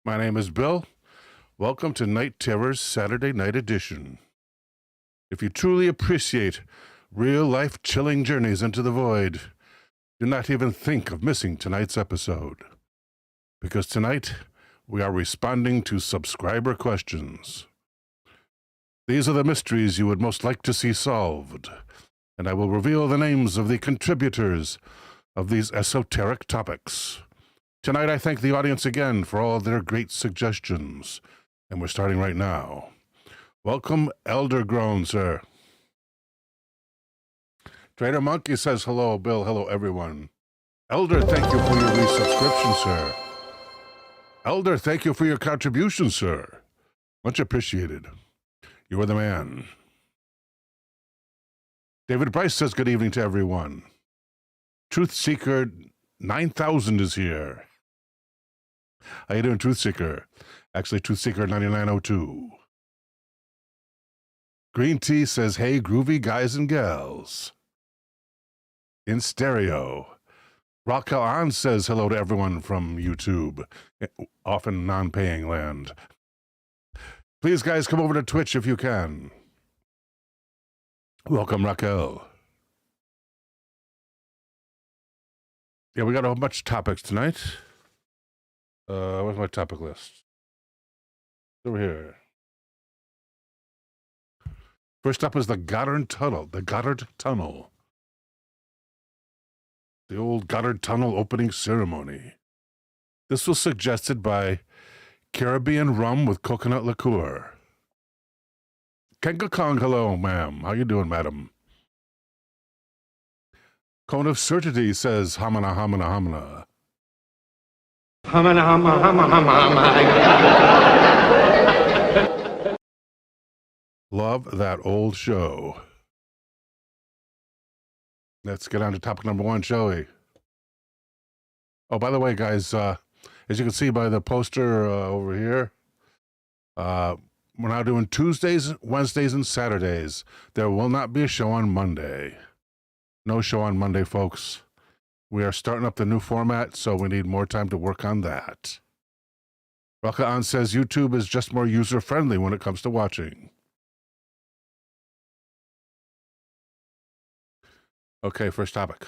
My name is Bill. Welcome to Night Terrors Saturday Night Edition. If you truly appreciate real-life chilling journeys into the void, do not even think of missing tonight's episode. Because tonight, we are responding to subscriber questions. These are the mysteries you would most like to see solved, and I will reveal the names of the contributors of these esoteric topics. Tonight, I thank the audience again for all their great suggestions, and we're starting right now. Welcome, Elder Grown, sir. Trader Monkey says hello, Bill. Hello, everyone. Elder, thank you for your resubscription, sir. Elder, thank you for your contribution, sir. Much appreciated. You are the man. David Bryce says good evening to everyone. Truth Seeker 9000 is here. How you doing, Truth Seeker? Actually, Truth Seeker 9902. Green Tea says, hey, groovy guys and gals. In stereo. Raquel An says hello to everyone from YouTube, often non-paying land. Please, guys, come over to Twitch if you can. Welcome, Raquel. Yeah, we got a bunch of topics tonight. Where's my topic list? Over here. First up is the Gotthard Tunnel. The Gotthard Tunnel. The old Gotthard Tunnel opening ceremony. This was suggested by Caribbean rum with coconut liqueur. Kenga Kong, hello, ma'am. How you doing, madam? Cone of Certainty says, hamana, hamana, hamana. Hamana, hamana, hamana, hamana. Love that old show. Let's get on to topic number one, shall we? Oh, by the way, guys, as you can see by the poster over here, we're now doing Tuesdays, Wednesdays, and Saturdays. There will not be a show on Monday. No show on Monday, folks. We are starting up the new format, so we need more time to work on that. Rakaan says YouTube is just more user-friendly when it comes to watching. Okay, first topic.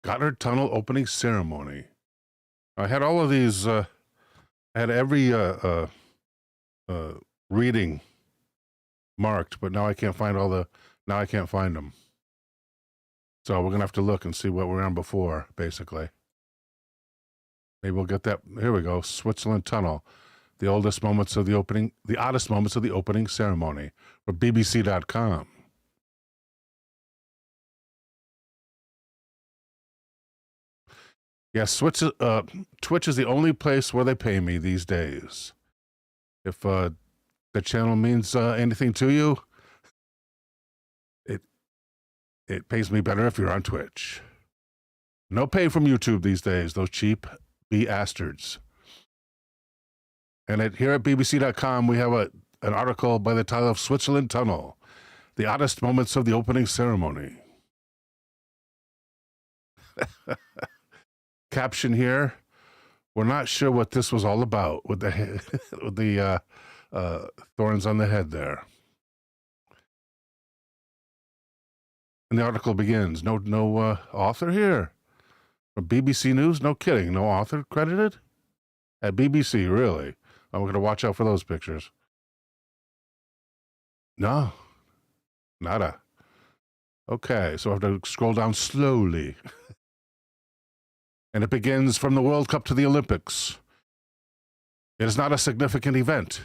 Gotthard Tunnel opening ceremony. I had all of these, I had every reading marked, but now I can't find now I can't find them. So we're going to have to look and see what we're on before, basically. Maybe we'll get that. Here we go. Switzerland Tunnel. The oldest moments of the opening, the oddest moments of the opening ceremony. For BBC.com. Yes, Twitch is the only place where they pay me these days. If the channel means anything to you, it pays me better if you're on Twitch. No pay from YouTube these days, those cheap bastards. And here at BBC.com, we have an article by the title of Switzerland Tunnel, the oddest moments of the opening ceremony. Caption here, we're not sure what this was all about with the with the thorns on the head there. And the article begins, no author here. From BBC News, no kidding, no author credited? At BBC, really? Oh, we're going to watch out for those pictures. No, nada. Okay, so I have to scroll down slowly. And it begins from the World Cup to the Olympics. It is not a significant event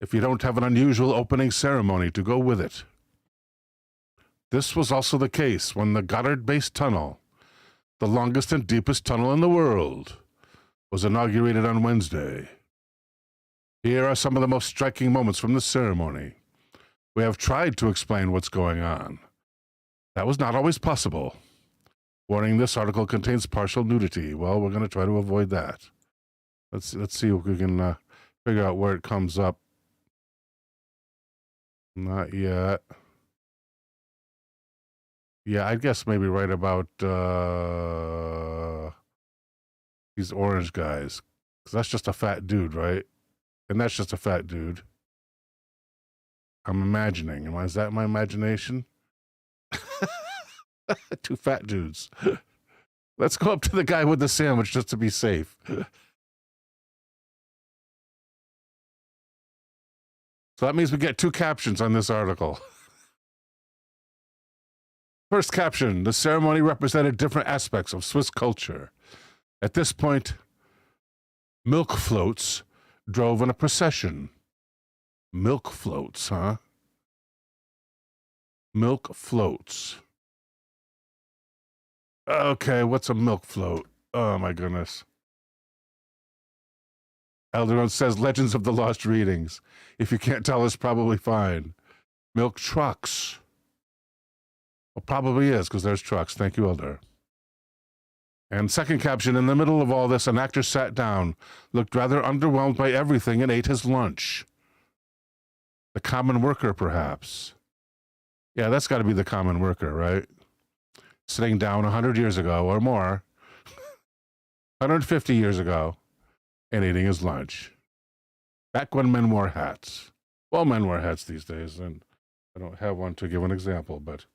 if you don't have an unusual opening ceremony to go with it. This was also the case when the Gotthard-based tunnel, the longest and deepest tunnel in the world, was inaugurated on Wednesday. Here are some of the most striking moments from the ceremony. We have tried to explain what's going on. That was not always possible. Warning, this article contains partial nudity. Well, we're going to try to avoid that. Let's see if we can figure out where it comes up. Not yet. Yeah, I guess maybe right about these orange guys. Because that's just a fat dude, right? And that's just a fat dude. I'm imagining. Is that my imagination? Two fat dudes. Let's go up to the guy with the sandwich just to be safe. So that means we get two captions on this article. First caption, the ceremony represented different aspects of Swiss culture. At this point, milk floats drove in a procession. Milk floats, huh? Milk floats. Okay, what's a milk float? Oh my goodness. Elderon says Legends of the Lost Readings. If you can't tell, it's probably fine. Milk trucks. Well, probably is, because there's trucks. Thank you, Elder. And second caption, in the middle of all this, an actor sat down, looked rather underwhelmed by everything, and ate his lunch. The common worker, perhaps. Yeah, that's got to be the common worker, right? Sitting down 100 years ago or more, 150 years ago, and eating his lunch. Back when men wore hats. Well, men wear hats these days, and I don't have one to give an example, but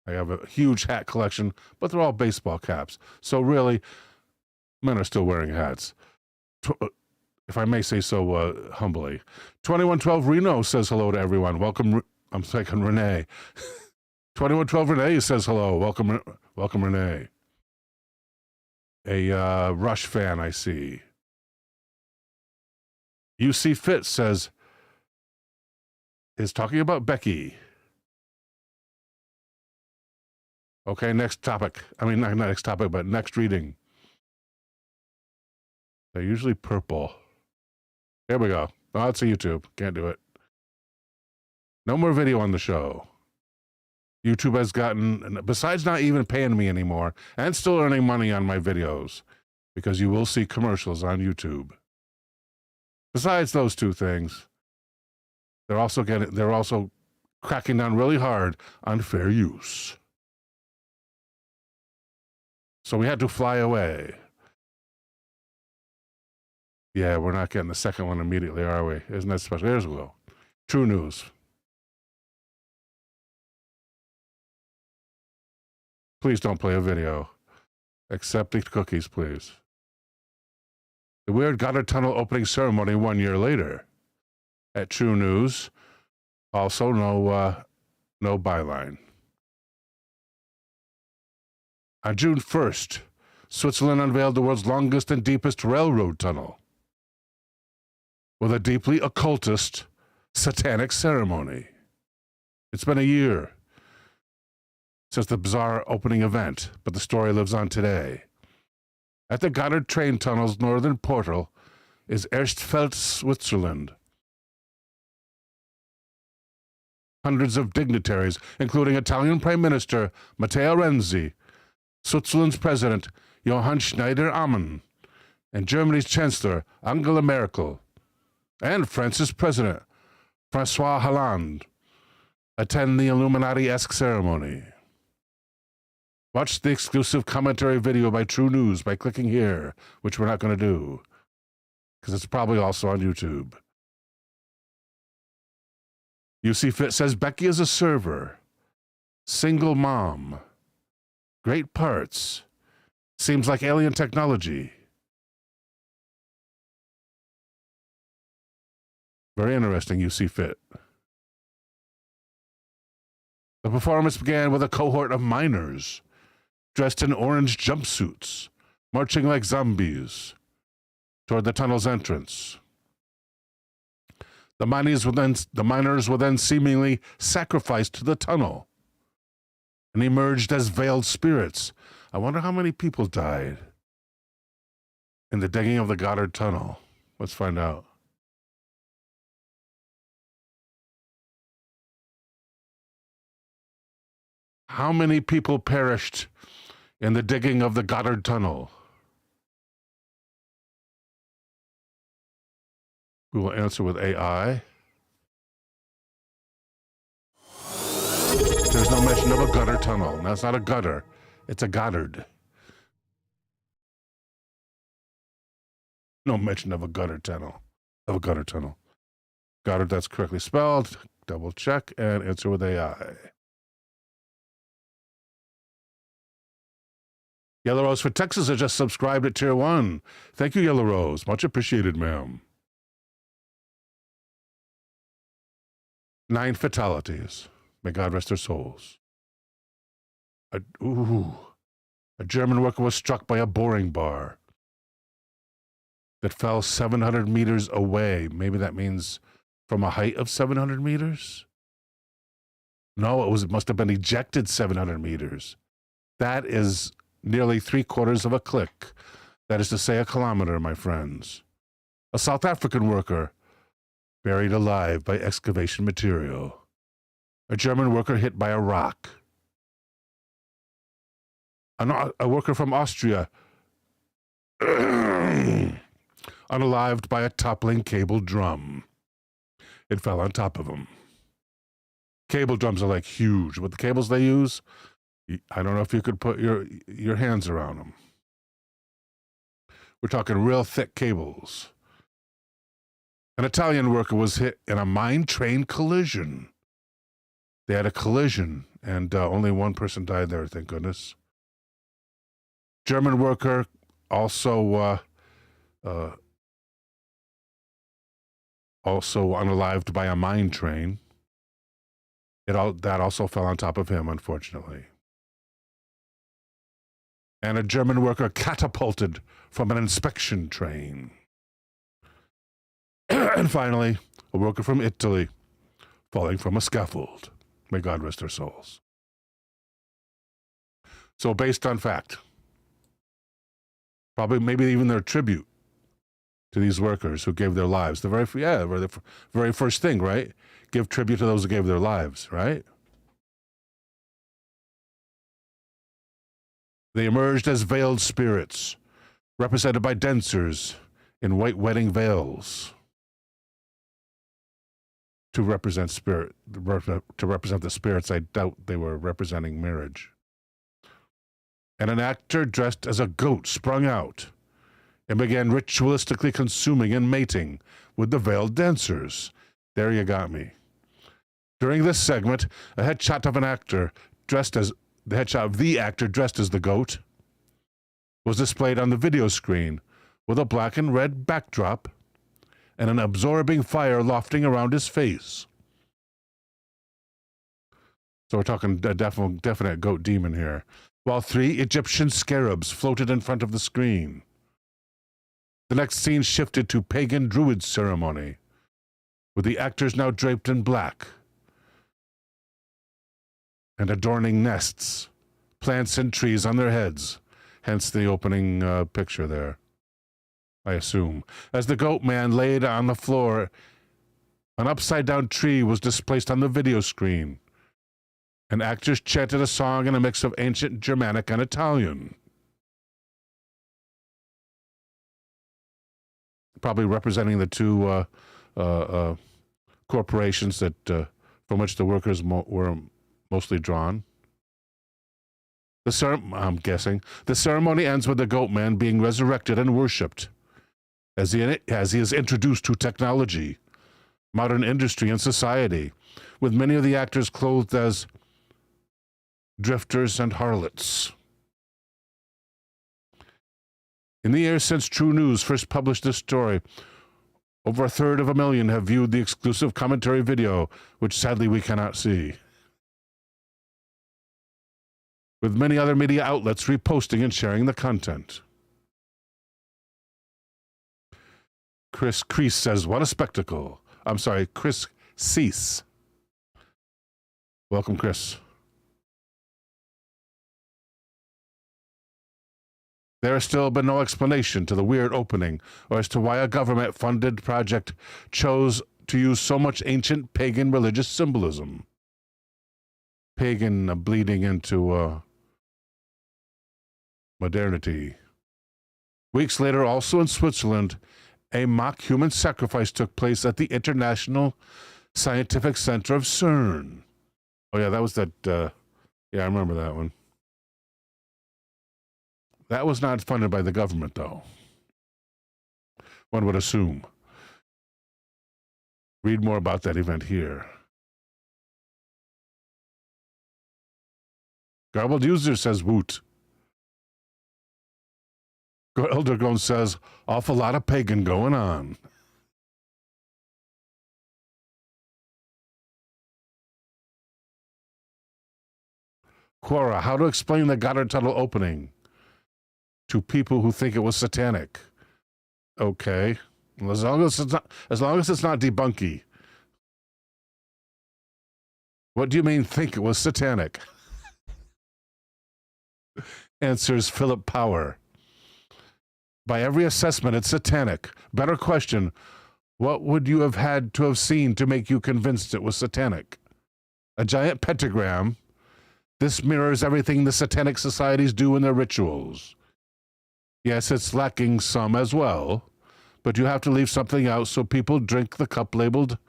I have a huge hat collection, but they're all baseball caps. So really, men are still wearing hats. If I may say so humbly. 2112 Reno says hello to everyone. Welcome. I'm thinking Renee. 2112 Renee says hello. Welcome Renee. A Rush fan, I see. UC Fit says, is talking about Becky. Okay, next topic. I mean, not next topic, but next reading. They're usually purple. Here we go. Oh, it's a YouTube. Can't do it. No more video on the show. YouTube has gotten, besides not even paying me anymore, and still earning money on my videos, because you will see commercials on YouTube. Besides those two things, they're also cracking down really hard on fair use. So we had to fly away. Yeah, we're not getting the second one immediately, are we? Isn't that special? Here's we go. True news. Please don't play a video. Accept the cookies, please. The weird Gotthard Tunnel opening ceremony 1 year later. At True News, also no byline. On June 1st, Switzerland unveiled the world's longest and deepest railroad tunnel with a deeply occultist, satanic ceremony. It's been a year since the bizarre opening event, but the story lives on today. At the Gotthard train tunnel's northern portal is Erstfeld, Switzerland. Hundreds of dignitaries, including Italian Prime Minister Matteo Renzi, Switzerland's President Johann Schneider-Ammann, and Germany's Chancellor Angela Merkel, and France's President François Hollande attend the Illuminati-esque ceremony. Watch the exclusive commentary video by True News by clicking here, which we're not going to do, because it's probably also on YouTube. UC Fit says Becky is a server, single mom, great parts, seems like alien technology. Very interesting, UC Fit. The performance began with a cohort of miners dressed in orange jumpsuits, marching like zombies toward the tunnel's entrance. The miners were then seemingly sacrificed to the tunnel and emerged as veiled spirits. I wonder how many people died in the digging of the Gotthard Tunnel. Let's find out. How many people perished in the digging of the Gotthard Tunnel? We will answer with AI. There's no mention of a gutter tunnel. Now, it's not a gutter. It's a Gotthard. No mention of a gutter tunnel. Gotthard, that's correctly spelled. Double check and answer with AI. Yellow Rose for Texas has just subscribed at Tier 1. Thank you, Yellow Rose. Much appreciated, ma'am. 9 fatalities. May God rest their souls. A German worker was struck by a boring bar that fell 700 meters away. Maybe that means from a height of 700 meters? No, it must have been ejected 700 meters. That is nearly 3/4 of a click. That is to say, a kilometer, my friends. A South African worker buried alive by excavation material. A German worker hit by a rock. A worker from Austria unalived by a toppling cable drum. It fell on top of him. Cable drums are like huge. With the cables they use, I don't know if you could put your hands around them. We're talking real thick cables. An Italian worker was hit in a mine train collision. They had a collision, and only one person died there, thank goodness. German worker also unalived by a mine train. That also fell on top of him, unfortunately. And a German worker catapulted from an inspection train. And finally, a worker from Italy falling from a scaffold. May God rest their souls. So based on fact, probably maybe even their tribute to these workers who gave their lives. The very first thing, right? Give tribute to those who gave their lives, right? They emerged as veiled spirits, represented by dancers in white wedding veils. To represent the spirits, I doubt they were representing marriage. And an actor dressed as a goat sprung out and began ritualistically consuming and mating with the veiled dancers. There you got me. During this segment, a headshot of the actor dressed as the goat was displayed on the video screen with a black and red backdrop and an absorbing fire lofting around his face. So we're talking a definite goat demon here. While 3 Egyptian scarabs floated in front of the screen. The next scene shifted to pagan druid ceremony, with the actors now draped in black and adorning nests, plants and trees on their heads, hence the opening picture there, I assume. As the goat man laid on the floor, an upside-down tree was displaced on the video screen, and actors chanted a song in a mix of ancient Germanic and Italian. Probably representing the two corporations that from which the workers were mostly drawn. I'm guessing. The ceremony ends with the goat man being resurrected and worshipped as he is introduced to technology, modern industry, and society, with many of the actors clothed as drifters and harlots. In the years since True News first published this story, over 1/3 have viewed the exclusive commentary video, which sadly we cannot see, with many other media outlets reposting and sharing the content. Chris Crease says, what a spectacle. I'm sorry, Chris Cease. Welcome, Chris. There has still been no explanation to the weird opening or as to why a government-funded project chose to use so much ancient pagan religious symbolism. Pagan bleeding into modernity. Weeks later, also in Switzerland, a mock human sacrifice took place at the International Scientific Center of CERN. Oh yeah, that was that, yeah, I remember that one. That was not funded by the government, though. one would assume. Read more about that event here. Garbled user says woot. Eldergone says awful lot of pagan going on. Quora, how to explain the Gotthard tunnel opening to people who think it was satanic? Okay, well, as long as it's not debunky. What do you mean think it was satanic? Answers Philip Power. By every assessment, it's satanic. Better question, what would you have had to have seen to make you convinced it was satanic? A giant pentagram. This mirrors everything the satanic societies do in their rituals. Yes, it's lacking some as well, but you have to leave something out so people drink the cup labeled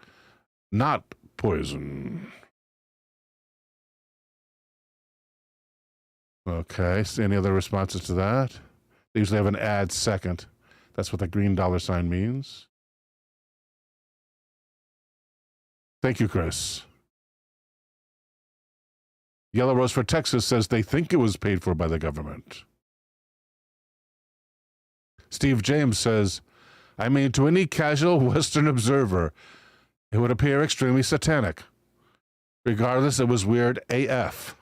not poison. Okay, so any other responses to that? They usually have an add second. That's what the green $sign means. Thank you, Chris. Yellow Rose for Texas says they think it was paid for by the government. Steve James says, I mean, to any casual Western observer, it would appear extremely satanic. Regardless, it was weird AF.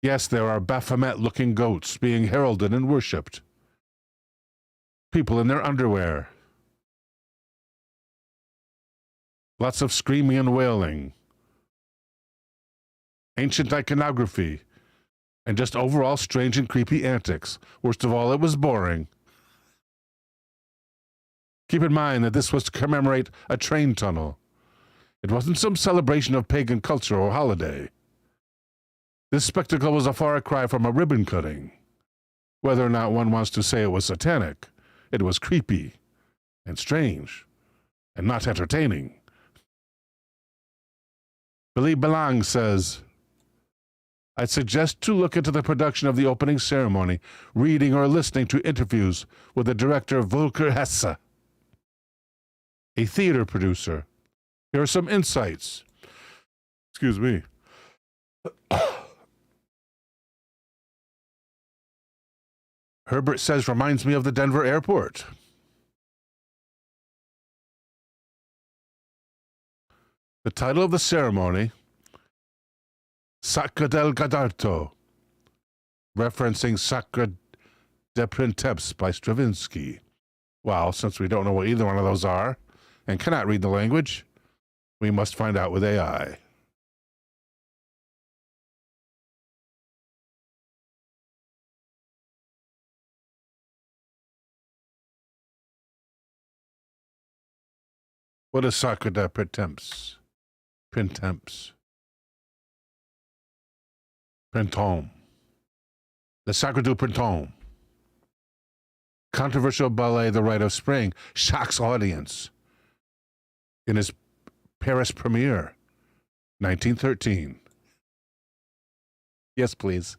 Yes, there are Baphomet-looking goats being heralded and worshipped. People in their underwear. Lots of screaming and wailing. Ancient iconography, and just overall strange and creepy antics. Worst of all, it was boring. Keep in mind that this was to commemorate a train tunnel. It wasn't some celebration of pagan culture or holiday. This spectacle was a far cry from a ribbon cutting. Whether or not one wants to say it was satanic, it was creepy and strange and not entertaining. Billy Belang says, I'd suggest to look into the production of the opening ceremony, reading or listening to interviews with the director Volker Hesse, a theater producer. Here are some insights. Excuse me. Herbert says, reminds me of the Denver airport. The title of the ceremony, Sacre del Gotthard, referencing Sacre de Printemps by Stravinsky. Well, since we don't know what either one of those are and cannot read the language, we must find out with AI. What is Sacre de Printemps? Printemps. Printemps. The Sacre du Printemps. Controversial ballet The Rite of Spring shocks audience in his Paris premiere, 1913. Yes, please.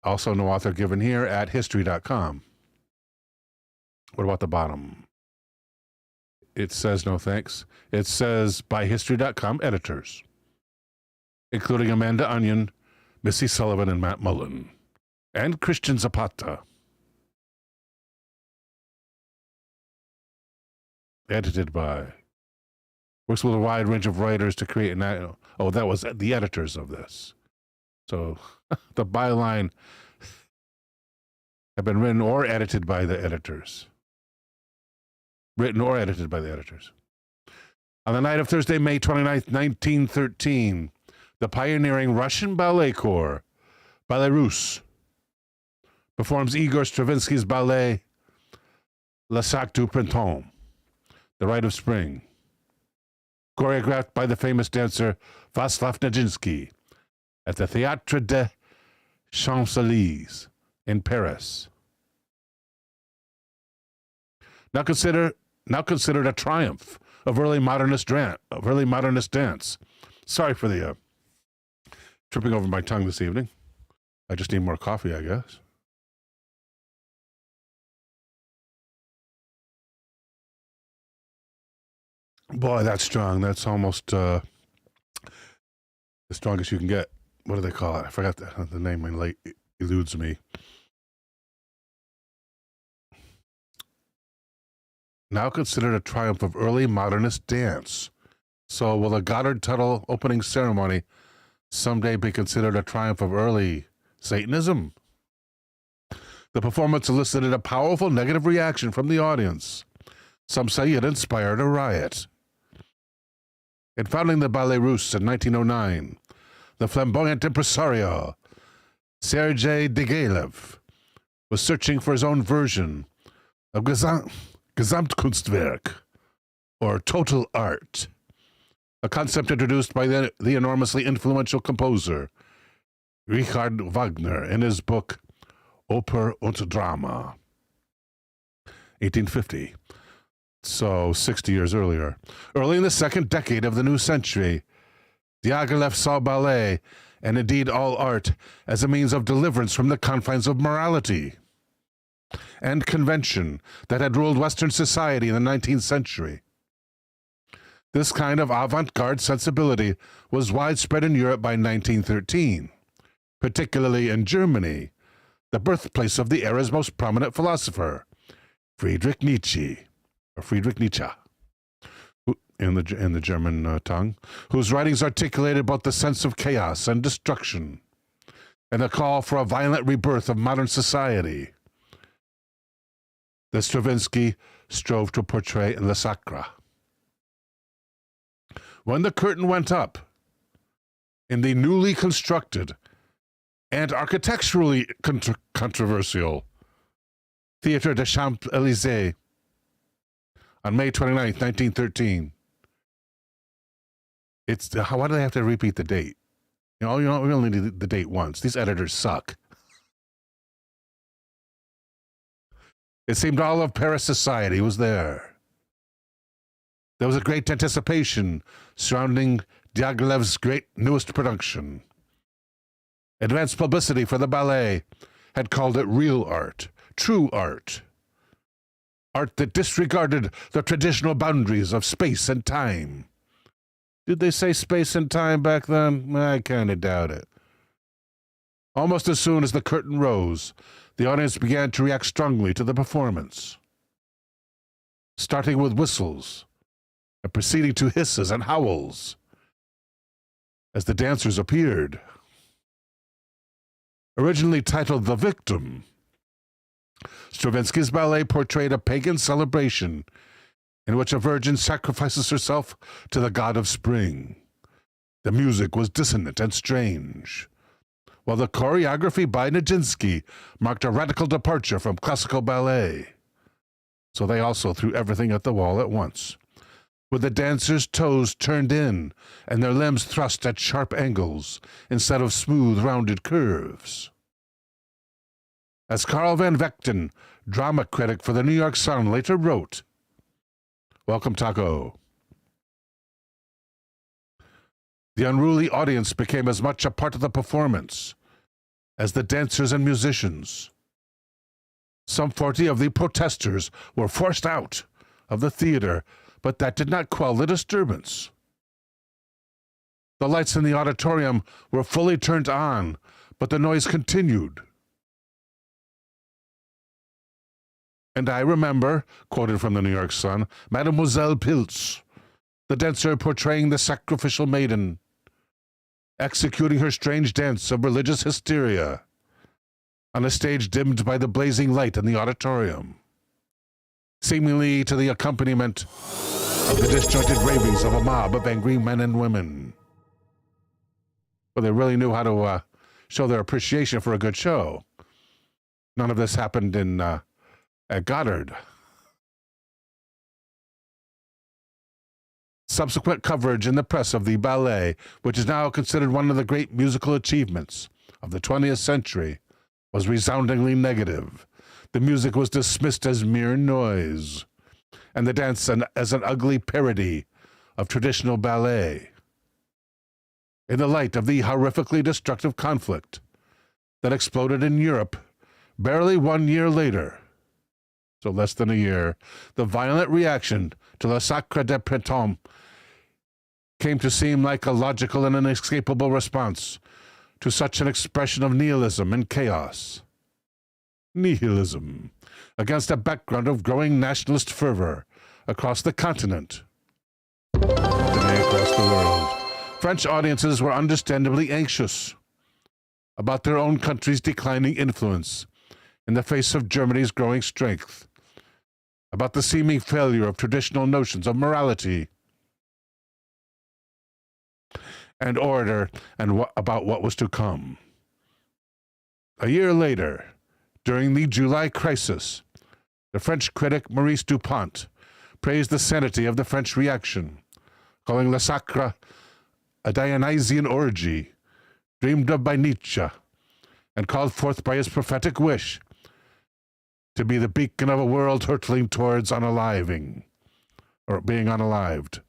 Also, no author given here at history.com. What about the bottom? It says no thanks. It says by history.com editors, including Amanda Onion, Missy Sullivan, and Matt Mullen, and Christian Zapata. Edited by. Works with a wide range of writers to create an... Oh, that was the editors of this. So the byline have been written or edited by the editors. Written or edited by the editors. On the night of Thursday, May 29th, 1913, the pioneering Russian ballet corps, Ballet Russe, performs Igor Stravinsky's ballet Le Sacre du Printemps, The Rite of Spring, choreographed by the famous dancer Václav Nijinsky at the Théâtre des Champs-Élysées in Paris. Now considered a triumph of early modernist dance. Sorry for the tripping over my tongue this evening. I just need more coffee, I guess. Boy, that's strong. That's almost as strong as you can get. What do they call it? I forgot the name. My eludes me. Now considered a triumph of early modernist dance. So will the Gotthard Tuttle opening ceremony someday be considered a triumph of early Satanism? The performance elicited a powerful negative reaction from the audience. Some say it inspired a riot. In founding the Ballet Russe in 1909, the flamboyant impresario Sergei Diaghilev was searching for his own version of Gesamtkunstwerk, or total art, a concept introduced by the enormously influential composer Richard Wagner in his book Oper und Drama, 1850. So 60 years earlier. Early in the second decade of the new century, Diaghilev saw ballet, and indeed all art, as a means of deliverance from the confines of morality and convention that had ruled Western society in the 19th century. This kind of avant-garde sensibility was widespread in Europe by 1913, particularly in Germany, the birthplace of the era's most prominent philosopher, Friedrich Nietzsche, in the German tongue, whose writings articulated both the sense of chaos and destruction, and a call for a violent rebirth of modern society that Stravinsky strove to portray in Le Sacre. When the curtain went up in the newly constructed and architecturally controversial Theatre des Champs-Élysées on May 29, 1913, why do they have to repeat the date? We only need the date once. These editors suck. It seemed all of Paris society was there. There was a great anticipation surrounding Diaghilev's great newest production. Advanced publicity for the ballet had called it real art, true art. Art that disregarded the traditional boundaries of space and time. Did they say space and time back then? I kind of doubt it. Almost as soon as the curtain rose, the audience began to react strongly to the performance, starting with whistles and proceeding to hisses and howls as the dancers appeared. Originally titled The Victim, Stravinsky's ballet portrayed a pagan celebration in which a virgin sacrifices herself to the god of spring. The music was dissonant and strange, while the choreography by Nijinsky marked a radical departure from classical ballet. So they also threw everything at the wall at once, with the dancers' toes turned in and their limbs thrust at sharp angles instead of smooth, rounded curves. As Carl Van Vechten, drama critic for the New York Sun, later wrote, "Welcome, Taco." The unruly audience became as much a part of the performance as the dancers and musicians. Some 40 of the protesters were forced out of the theater, but that did not quell the disturbance. The lights in the auditorium were fully turned on, but the noise continued. And I remember, quoted from the New York Sun, Mademoiselle Pilz, the dancer portraying the sacrificial maiden, executing her strange dance of religious hysteria on a stage dimmed by the blazing light in the auditorium, seemingly to the accompaniment of the disjointed ravings of a mob of angry men and women. Well, they really knew how to show their appreciation for a good show. None of this happened at Gotthard. Subsequent coverage in the press of the ballet, which is now considered one of the great musical achievements of the 20th century, was resoundingly negative. The music was dismissed as mere noise, and the dance as an ugly parody of traditional ballet. In the light of the horrifically destructive conflict, that exploded in Europe barely 1 year later, so less than a year. The violent reaction to Le Sacre de Printemps came to seem like a logical and inescapable response to such an expression of nihilism and chaos. Nihilism, against a background of growing nationalist fervor across the continent. Today across the world, French audiences were understandably anxious about their own country's declining influence in the face of Germany's growing strength, about the seeming failure of traditional notions of morality and order, and about what was to come. A year later, during the July crisis, the French critic Maurice Dupont praised the sanity of the French reaction, calling Le Sacre a Dionysian orgy, dreamed of by Nietzsche, and called forth by his prophetic wish to be the beacon of a world hurtling towards unaliving, or being unalived.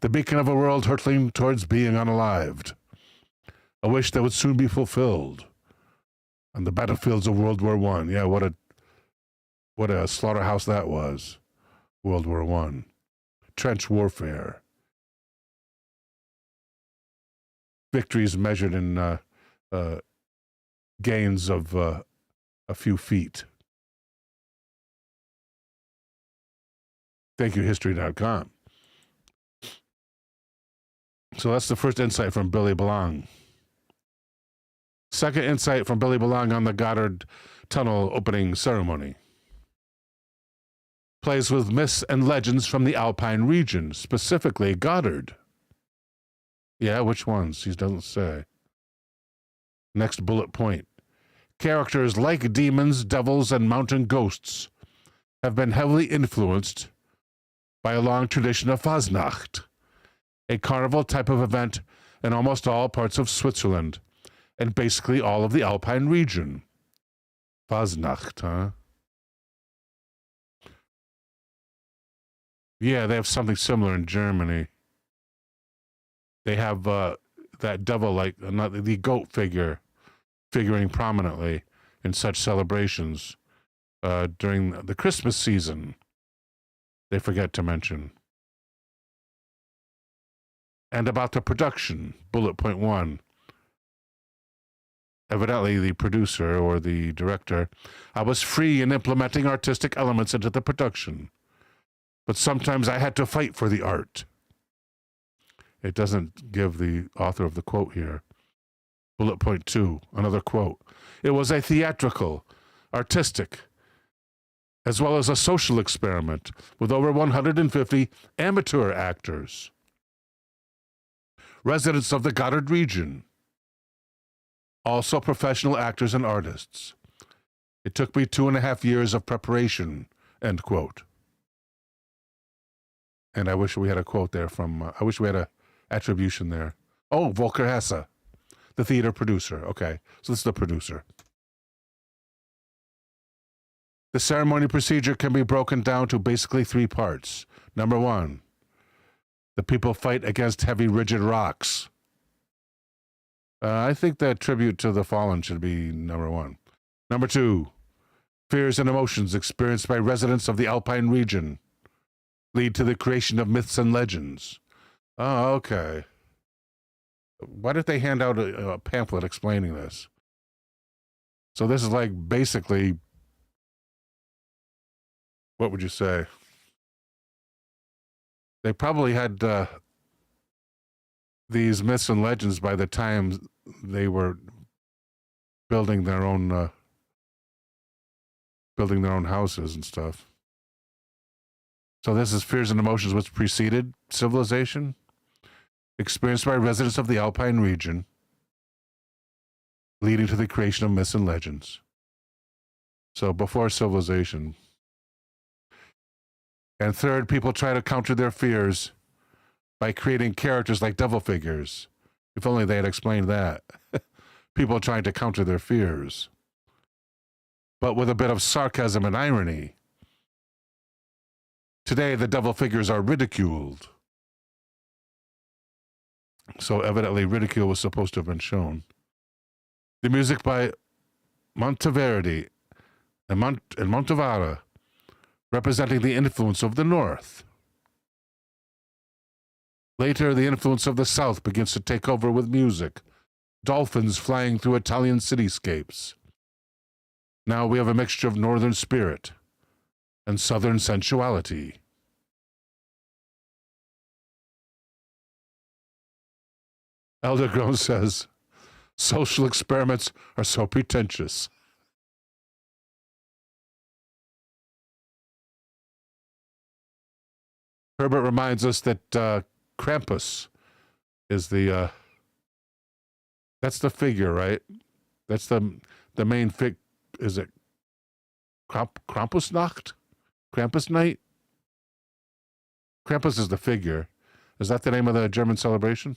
The beacon of a world hurtling towards being unalived. A wish that would soon be fulfilled on the battlefields of World War I. Yeah, what a slaughterhouse that was, World War I. Trench warfare. Victories measured in gains of a few feet. Thank you, History.com. So that's the first insight from Billy Belong. Second insight from Billy Belong on the Gotthard Tunnel opening ceremony. Plays with myths and legends from the Alpine region, specifically Gotthard. Yeah, which ones? He doesn't say. Next bullet point. Characters like demons, devils, and mountain ghosts have been heavily influenced by a long tradition of Fasnacht, a carnival type of event in almost all parts of Switzerland and basically all of the Alpine region. Fasnacht, huh? Yeah, they have something similar in Germany. They have that devil, like the goat figure, figuring prominently in such celebrations during the Christmas season. They forget to mention. And about the production, bullet point 1. Evidently, the producer or the director, I was free in implementing artistic elements into the production, but sometimes I had to fight for the art. It doesn't give the author of the quote here. Bullet point 2, another quote. It was a theatrical, artistic, as well as a social experiment with over 150 amateur actors, residents of the Gotthard region, also professional actors and artists. It took me 2.5 years of preparation, end quote. And I wish we had a quote there from, I wish we had a attribution there. Oh, Volker Hesse, the theater producer. Okay, so this is the producer. The ceremony procedure can be broken down to basically 3 parts. Number 1, the people fight against heavy, rigid rocks. I think that tribute to the fallen should be number 1. Number 2, fears and emotions experienced by residents of the Alpine region lead to the creation of myths and legends. Oh, okay. Why did they hand out a pamphlet explaining this? So this is like basically, what would you say? They probably had these myths and legends by the time they were building their own houses and stuff. So this is fears and emotions which preceded civilization, experienced by residents of the Alpine region, leading to the creation of myths and legends. So before civilization. And third, people try to counter their fears by creating characters like devil figures. If only they had explained that. People trying to counter their fears, but with a bit of sarcasm and irony. Today, the devil figures are ridiculed. So evidently, ridicule was supposed to have been shown. The music by Monteverdi and Montevara, representing the influence of the north. Later, the influence of the south begins to take over with music, dolphins flying through Italian cityscapes. Now we have a mixture of northern spirit and southern sensuality. Eldergrown says, social experiments are so pretentious. Herbert reminds us that Krampus is the that's the figure, right? That's the main fig. Is it Krampusnacht? Krampus night? Krampus is the figure. Is that the name of the German celebration?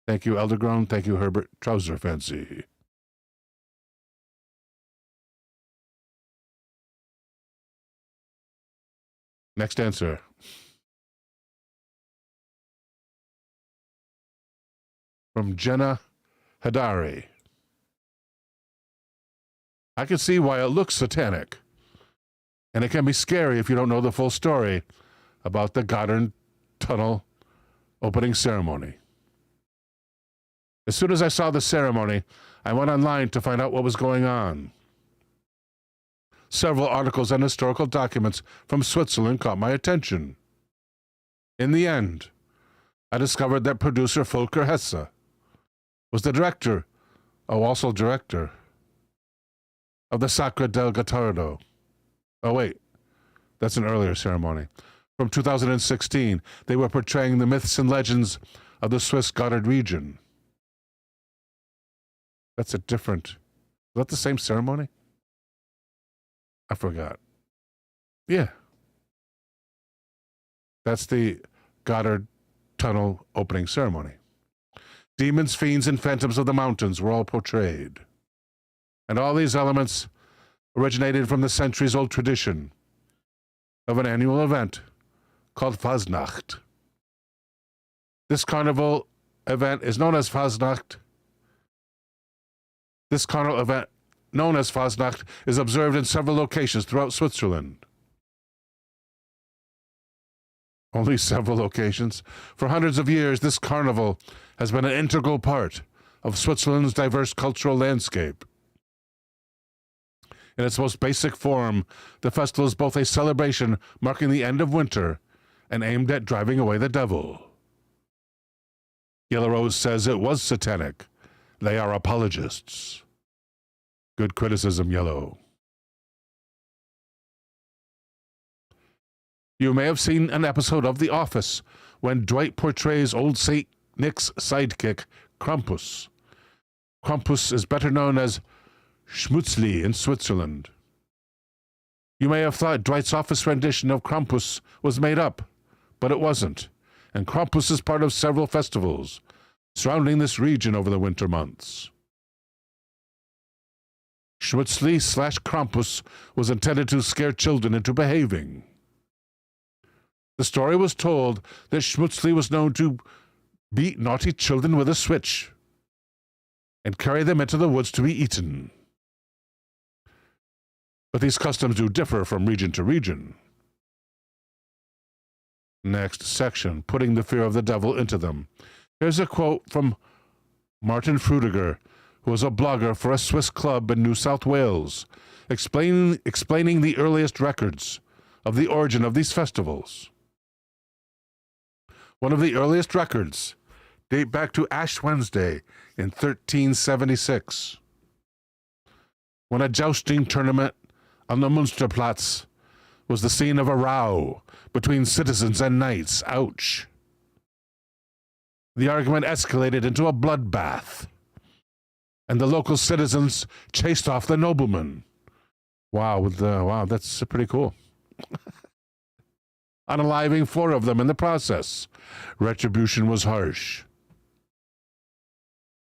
Thank you, Eldergrown. Thank you, Herbert. Trouser Fancy. Next answer. From Jenna Hadari. I can see why it looks satanic. And it can be scary if you don't know the full story about the Gotthard Tunnel opening ceremony. As soon as I saw the ceremony, I went online to find out what was going on. Several articles and historical documents from Switzerland caught my attention. In the end, I discovered that producer Volker Hesse was the director, also director, of the Sacra del Gottardo. Oh wait, that's an earlier ceremony. From 2016, they were portraying the myths and legends of the Swiss Gotthard region. That's a different... Is that the same ceremony? I forgot. Yeah. That's the Gotthard Tunnel opening ceremony. Demons, fiends, and phantoms of the mountains were all portrayed. And all these elements originated from the centuries-old tradition of an annual event called Fasnacht. This carnival event is known as Fasnacht. This carnival event, known as Fasnacht, is observed in several locations throughout Switzerland. Only several locations. For hundreds of years, this carnival has been an integral part of Switzerland's diverse cultural landscape. In its most basic form, the festival is both a celebration marking the end of winter and aimed at driving away the devil. Yellow Rose says it was satanic. They are apologists. Good criticism, Yellow. You may have seen an episode of The Office when Dwight portrays old St. Nick's sidekick, Krampus. Krampus is better known as Schmutzli in Switzerland. You may have thought Dwight's office rendition of Krampus was made up, but it wasn't, and Krampus is part of several festivals surrounding this region over the winter months. Schmutzli/Krampus was intended to scare children into behaving. The story was told that Schmutzli was known to beat naughty children with a switch and carry them into the woods to be eaten. But these customs do differ from region to region. Next section, putting the fear of the devil into them. Here's a quote from Martin Frudiger, who was a blogger for a Swiss club in New South Wales, explaining the earliest records of the origin of these festivals. One of the earliest records date back to Ash Wednesday in 1376, when a jousting tournament on the Münsterplatz was the scene of a row between citizens and knights. Ouch. The argument escalated into a bloodbath, and the local citizens chased off the nobleman. Wow, that's pretty cool. Unaliving 4 of them in the process. Retribution was harsh.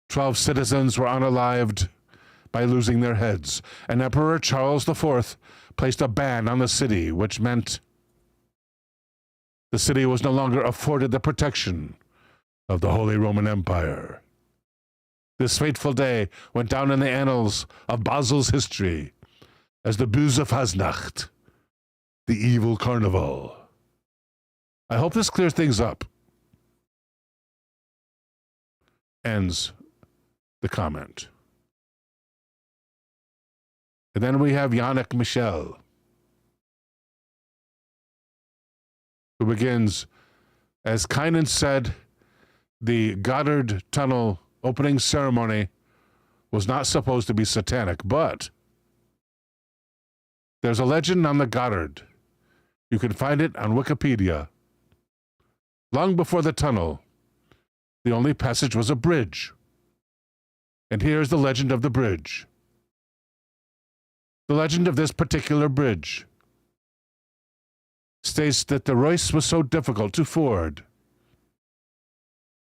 12 citizens were unalived by losing their heads, and Emperor Charles IV placed a ban on the city, which meant the city was no longer afforded the protection of the Holy Roman Empire. This fateful day went down in the annals of Basel's history as the Böse Fasnacht, the evil carnival. I hope this clears things up. Ends the comment. And then we have Yannick Michel, who begins, as Kynan said, the Gotthard Tunnel opening ceremony was not supposed to be satanic, but there's a legend on the Gotthard. You can find it on Wikipedia. Long before the tunnel, the only passage was a bridge. And here's the legend of the bridge. The legend of this particular bridge states that the Reuss was so difficult to ford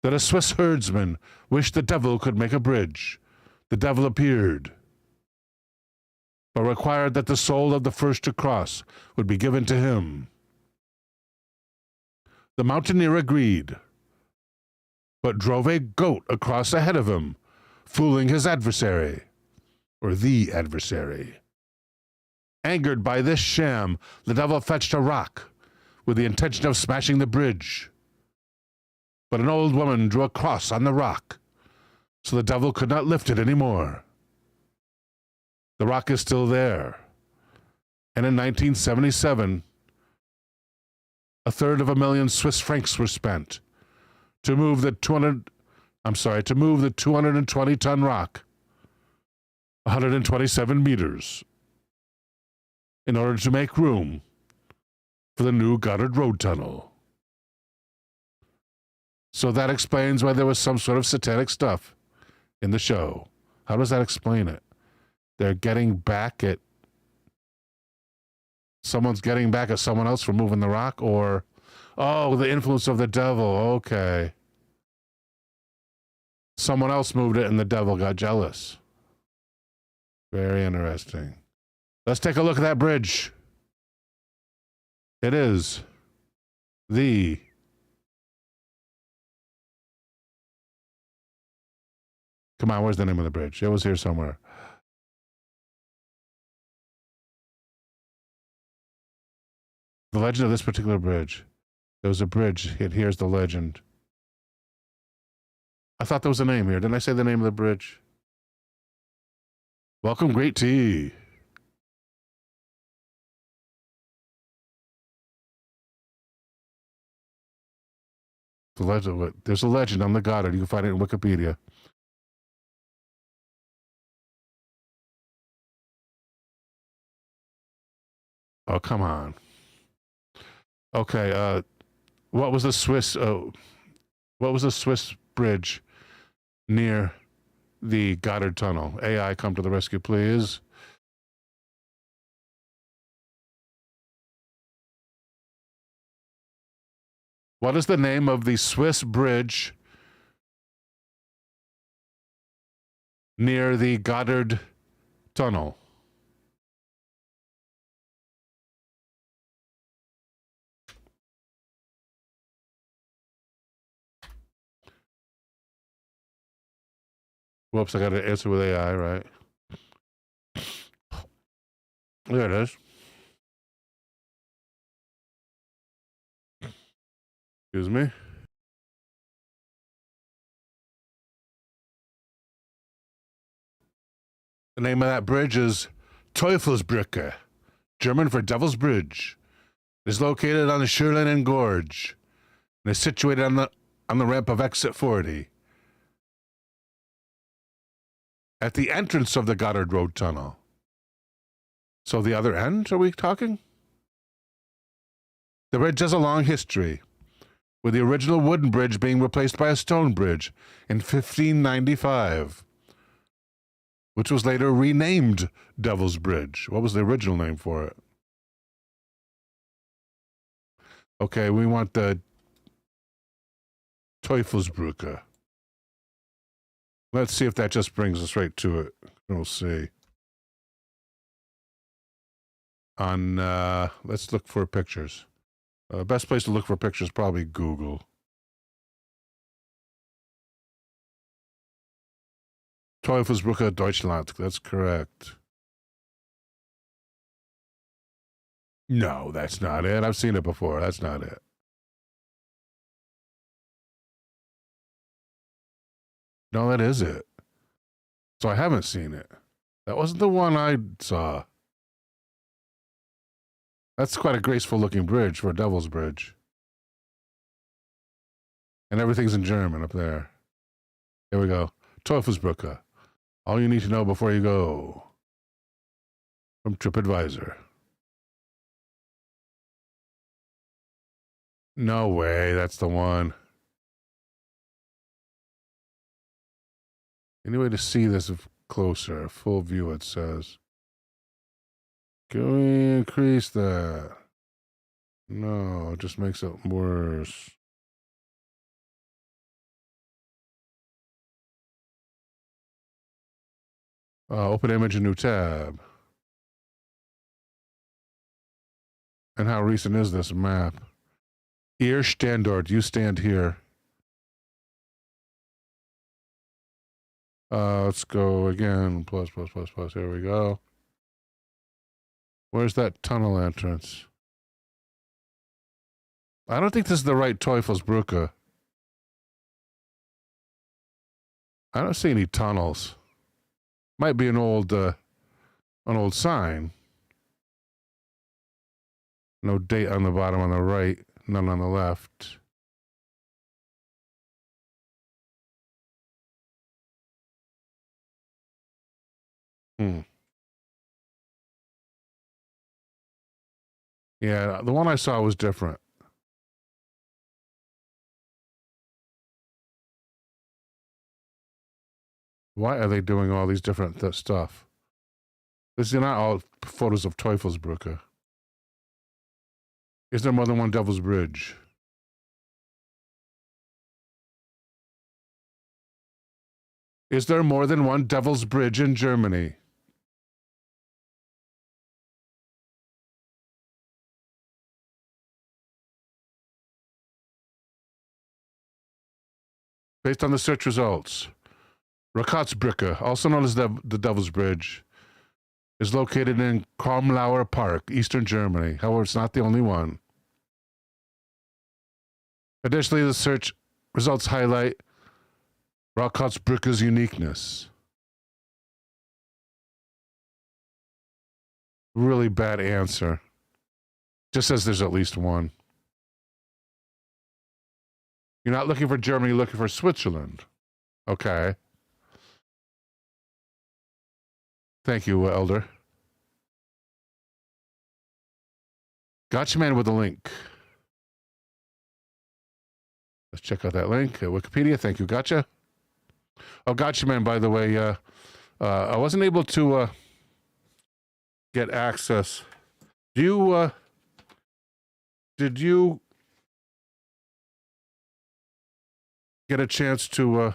that a Swiss herdsman wished the devil could make a bridge. The devil appeared, but required that the soul of the first to cross would be given to him. The mountaineer agreed, but drove a goat across ahead of him, fooling his adversary, or the adversary. Angered by this sham, the devil fetched a rock with the intention of smashing the bridge. But an old woman drew a cross on the rock, so the devil could not lift it anymore. The rock is still there. And in 1977, 250,000 Swiss francs were spent to move the 220-ton rock 127 meters in order to make room for the new Gotthard Road Tunnel. So that explains why there was some sort of satanic stuff in the show. How does that explain it? They're getting back at... Someone's getting back at someone else for moving the rock, or... Oh, the influence of the devil. Okay. Someone else moved it and the devil got jealous. Very interesting. Let's take a look at that bridge. It is the... Come on, where's the name of the bridge? It was here somewhere. The legend of this particular bridge. There was a bridge. Here's the legend. I thought there was a name here. Didn't I say the name of the bridge? Welcome, Great Tea. The legend. There's a legend on the Gotthard. You can find it in Wikipedia. Oh, come on. Okay, what was the Swiss bridge near the Gotthard Tunnel? AI, come to the rescue, please. What is the name of the Swiss bridge near the Gotthard Tunnel? Whoops, I got to answer with AI, right? There it is. Excuse me. The name of that bridge is Teufelsbrücke, German for Devil's Bridge. It is located on the Schurlinen Gorge and is situated on the ramp of exit 40. At the entrance of the Gotthard Road Tunnel. So the other end, are we talking? The bridge has a long history, with the original wooden bridge being replaced by a stone bridge in 1595, which was later renamed Devil's Bridge. What was the original name for it? Okay, we want the Teufelsbrücke. Let's see if that just brings us right to it. We'll see. On, let's look for pictures. Best place to look for pictures, probably Google. Teufelsbrücke, Deutschland. That's correct. No, that's not it. I've seen it before. That's not it. No, that is it. So I haven't seen it. That wasn't the one I saw. That's quite a graceful looking bridge for a Devil's Bridge. And everything's in German up there. Here we go. Teufelsbrücke. All you need to know before you go. From TripAdvisor. No way, that's the one. Any way to see this closer? Full view, it says. Can we increase that? No, it just makes it worse. Open image, a new tab. And how recent is this map? Ihr Standort, you stand here. Let's go again. Plus. Here we go. Where's that tunnel entrance? I don't think this is the right Teufelsbrücke. I don't see any tunnels. Might be an old sign. No date on the bottom on the right, none on the left. Yeah, the one I saw was different. Why are they doing all these different stuff? This is not all photos of Teufelsbrücke. Is there more than one Devil's Bridge? Is there more than one Devil's Bridge in Germany? Based on the search results, Rakatsbrücke, also known as the Devil's Bridge, is located in Kromlauer Park, eastern Germany. However, it's not the only one. Additionally, the search results highlight Rakatsbrücke's uniqueness. Really bad answer. Just says there's at least one. You're not looking for Germany, you're looking for Switzerland. Okay. Thank you, Elder. Gotcha Man with a link. Let's check out that link at Wikipedia. Thank you, Gotcha. Oh, Gotcha Man, by the way, I wasn't able to get access. Did you get a chance to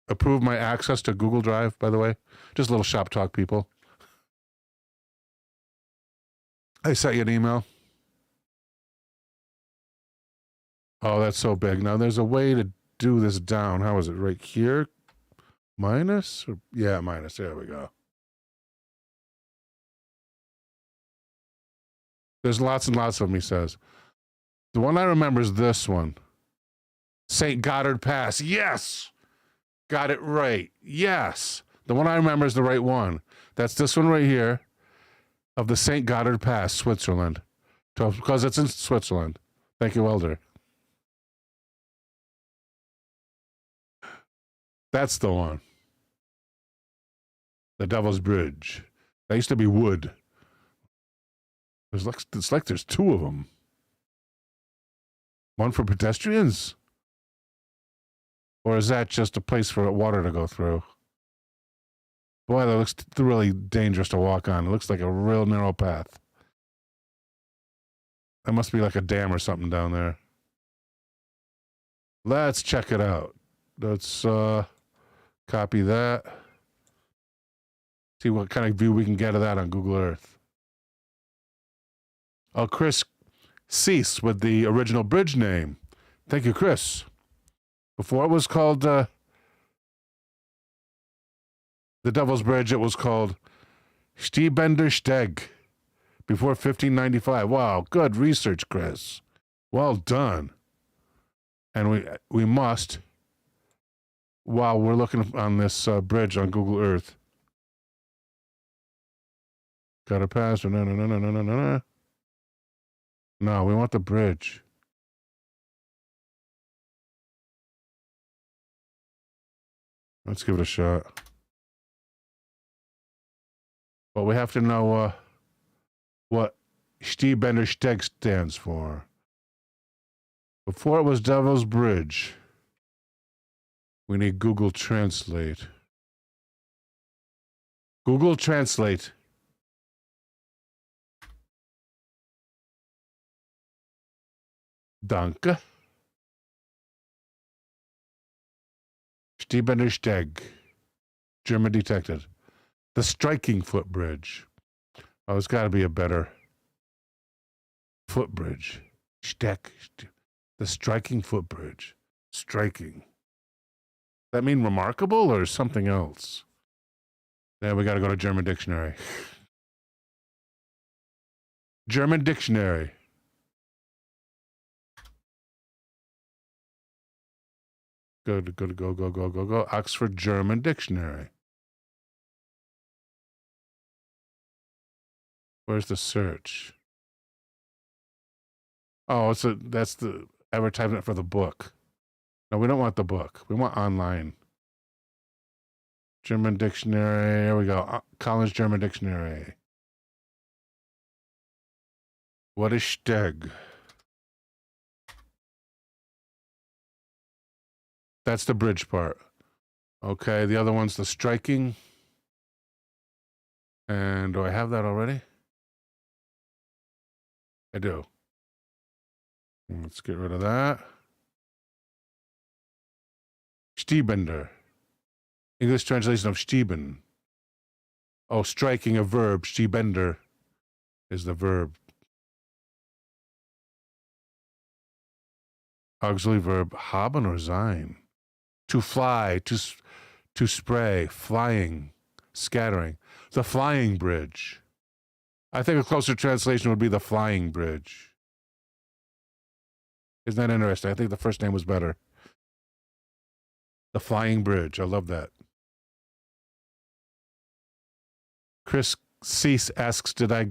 approve my access to Google Drive, by the way? Just a little shop talk, people. I sent you an email. Oh, that's so big. Now, there's a way to do this down. How is it? Right here? Minus? Yeah, minus. There we go. There's lots and lots of them, he says. The one I remember is this one. St. Gotthard Pass. Yes! Got it right. Yes! The one I remember is the right one. That's this one right here of the St. Gotthard Pass, Switzerland. Because it's in Switzerland. Thank you, Elder. That's the one. The Devil's Bridge. That used to be wood. It's like there's two of them. One for pedestrians? Or is that just a place for water to go through? Boy, that looks really dangerous to walk on. It looks like a real narrow path. That must be like a dam or something down there. Let's check it out. Let's copy that. See what kind of view we can get of that on Google Earth. Oh, Chris Cease with the original bridge name. Thank you, Chris. Before it was called The Devil's Bridge, it was called Stiebender Steg before 1595. Wow, good research, Chris. Well done. And we must, while we're looking on this bridge on Google Earth, gotta pass. No, we want the bridge. Let's give it a shot. But we have to know what Stiebender Steg stands for. Before it was Devil's Bridge. We need Google Translate. Google Translate. Danke. Stiebender Steg. German detected. The Striking Footbridge. Oh, it's got to be a better footbridge. Steg. The Striking Footbridge. Striking. That mean remarkable or something else? Yeah, we got to go to German dictionary. German dictionary. Go. Oxford German Dictionary. Where's the search? Oh, that's the advertisement for the book. No, we don't want the book. We want online. German Dictionary. Here we go. Collins German Dictionary. What is Steg? That's the bridge part. Okay, the other one's the striking. And do I have that already? I do. Let's get rid of that. Stiebender. English translation of Stieben. Oh, striking a verb. Stiebender is the verb. Auxiliary verb, haben or sein. To fly, to spray, flying, scattering. The flying bridge. I think a closer translation would be the flying bridge. Isn't that interesting? I think the first name was better. The flying bridge. I love that. Chris Cease asks, did my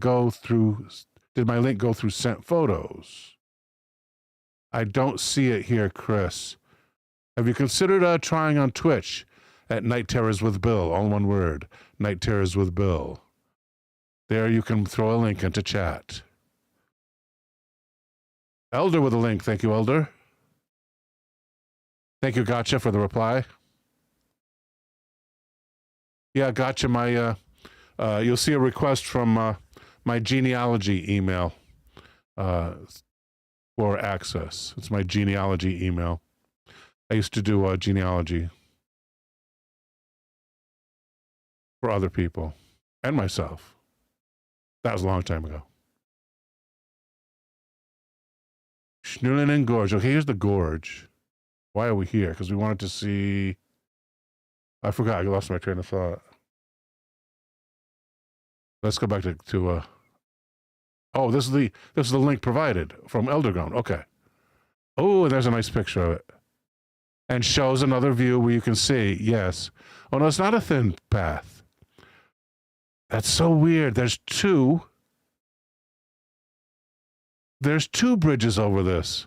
link go through sent photos? I don't see it here, Chris. Have you considered trying on Twitch at NightTerrorsWithBill, all one word, NightTerrorsWithBill. There you can throw a link into chat. Elder with a link. Thank you, Elder. Thank you, Gotcha, for the reply. Yeah, Gotcha, you'll see a request from my genealogy email for access. It's my genealogy email. I used to do genealogy for other people and myself. That was a long time ago. Schnulinen Gorge. Okay, here's the gorge. Why are we here? Because we wanted to see... I forgot. I lost my train of thought. Let's go back to oh, this is the link provided from Elderground. Okay. Oh, there's a nice picture of it. And shows another view where you can see, yes. Oh, no, it's not a thin path. That's so weird. There's two bridges over this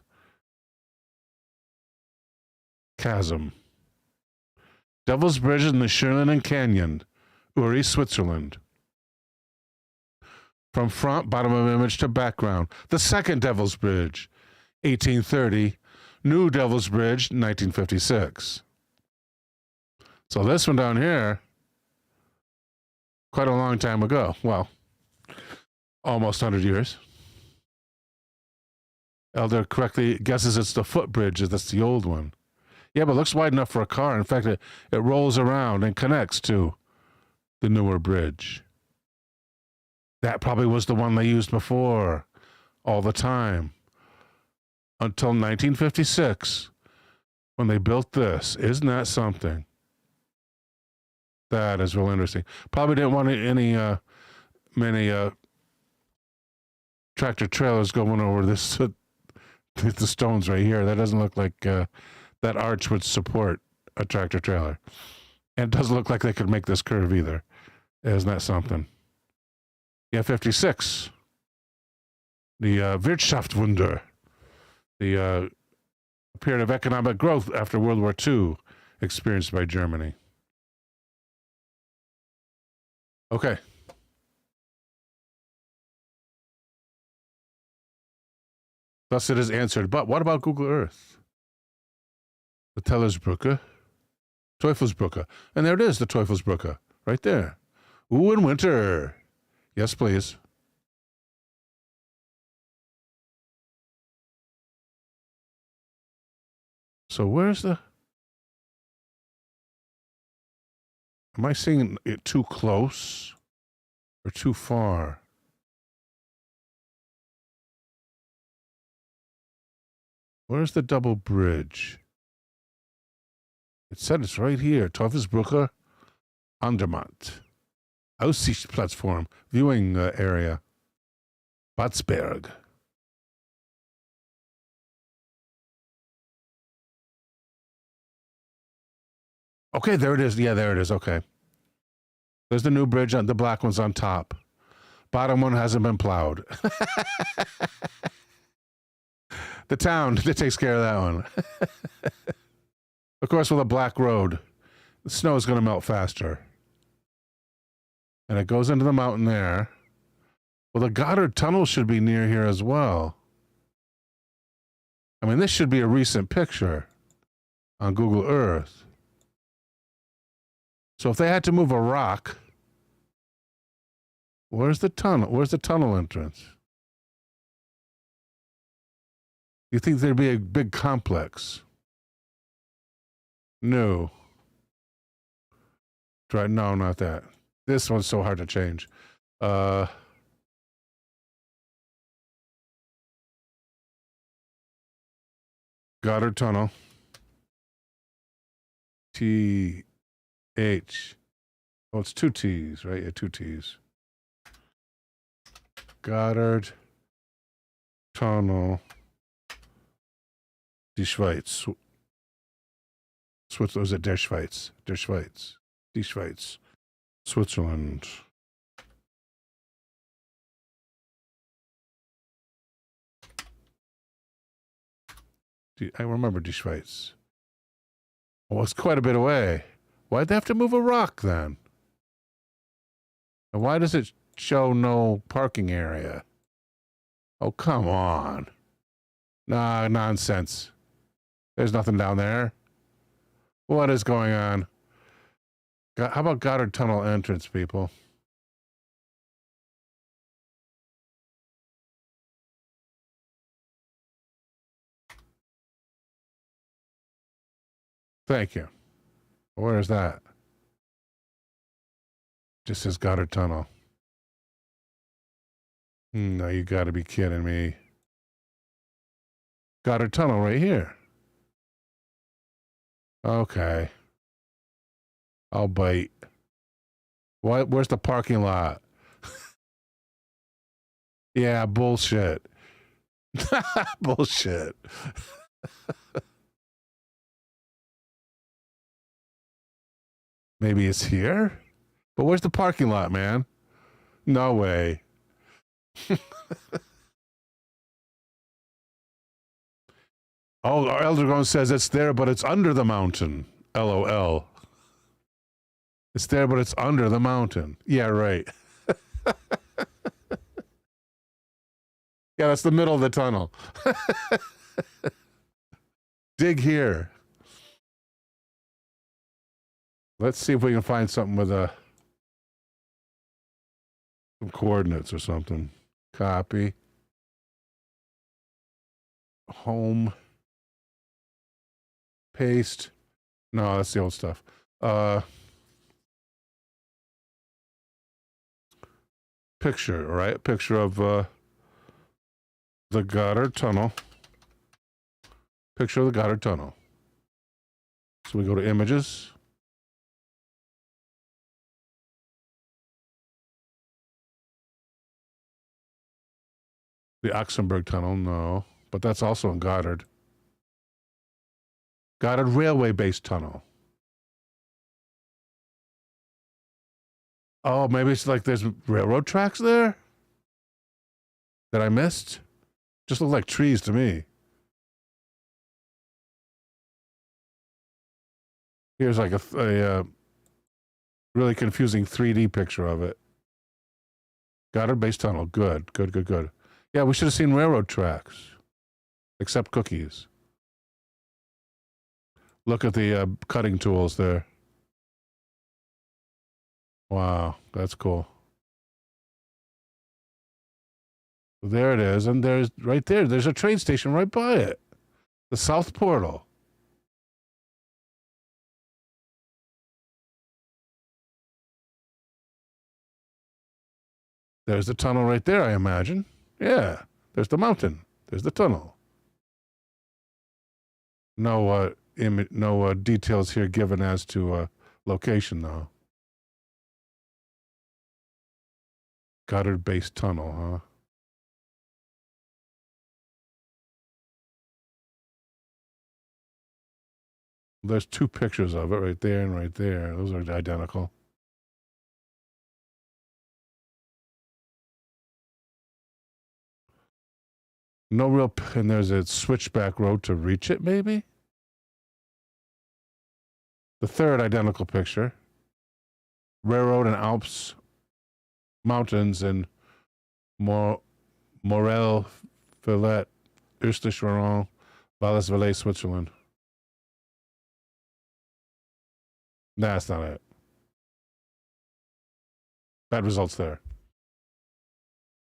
chasm. Devil's Bridge in the Schirlinen Canyon, Uri, Switzerland. From front, bottom of image to background. The second Devil's Bridge, 1830. New Devil's Bridge, 1956. So this one down here, quite a long time ago. Well, almost 100 years. Elder correctly guesses it's the footbridge. That's the old one. Yeah, but it looks wide enough for a car. In fact, it rolls around and connects to the newer bridge. That probably was the one they used before, all the time. Until 1956, when they built this. Isn't that something? That is real interesting. Probably didn't want many tractor trailers going over this the stones right here. That doesn't look like that arch would support a tractor trailer. And it doesn't look like they could make this curve either. Isn't that something? Yeah, 56. The Wirtschaftswunder. The period of economic growth after World War II experienced by Germany. Okay. Thus it is answered. But what about Google Earth? The Tellersbrücke. Teufelsbrücke. And there it is, the Teufelsbrücke. Right there. Ooh, in winter. Yes, please. So where's the... Am I seeing it too close or too far? Where's the double bridge? It said it's right here. Teufelsbrücke, Andermatt. Aussichtsplattform, viewing area. Batsberg. Okay, there it is. Yeah, there it is. Okay. There's the new bridge. The black one's on top. Bottom one hasn't been plowed. The town that takes care of that one. Of course, with a black road, the snow is going to melt faster. And it goes into the mountain there. Well, the Gotthard tunnel should be near here as well. I mean, this should be a recent picture on Google Earth. So if they had to move a rock, where's the tunnel? Where's the tunnel entrance? You think there'd be a big complex? No. Try no, not that. This one's so hard to change. Gotthard Tunnel. T H. Oh, it's two T's, right? Yeah, two T's. Gotthard Tunnel. Die Schweiz. Switzerland. Was it Der Schweiz? Der Schweiz. Die Schweiz. Switzerland. I remember Die Schweiz. Well, it's quite a bit away. Why'd they have to move a rock then? And why does it show no parking area? Oh, come on. Nah, nonsense. There's nothing down there. What is going on? How about Gotthard Tunnel entrance, people? Thank you. Where is that? Just says Gotthard Tunnel. No, you gotta be kidding me. Gotthard Tunnel right here. Okay. I'll bite. What? Where's the parking lot? Yeah, bullshit. Bullshit. Maybe it's here? But where's the parking lot, man? No way. Oh, our Eldergone says it's there, but it's under the mountain. LOL. It's there, but it's under the mountain. Yeah, right. Yeah, that's the middle of the tunnel. Dig here. Let's see if we can find something with some coordinates or something. Copy. Home. Paste. No, that's the old stuff. Picture, right? Picture of the Gotthard Tunnel. Picture of the Gotthard Tunnel. So we go to images. The Oxenberg Tunnel, no. But that's also in Gotthard. Gotthard Railway Base Tunnel. Oh, maybe it's like there's railroad tracks there? That I missed? Just look like trees to me. Here's like a really confusing 3D picture of it. Gotthard Base Tunnel. Good, good, good, good. Yeah, we should have seen railroad tracks. Except cookies. Look at the cutting tools there. Wow, that's cool. There it is, and there's right there. There's a train station right by it. The South Portal. There's the tunnel right there, I imagine. Yeah, there's the mountain. There's the tunnel. No, no details here given as to location, though. Gotthard Base Tunnel, huh? There's two pictures of it right there and right there. Those are identical. No real, and there's a switchback road to reach it, maybe? The third identical picture. Railroad and Alps mountains in Morel, Fillet, Österschweron, Valles-Valais, Switzerland. Nah, that's not it. Bad results there.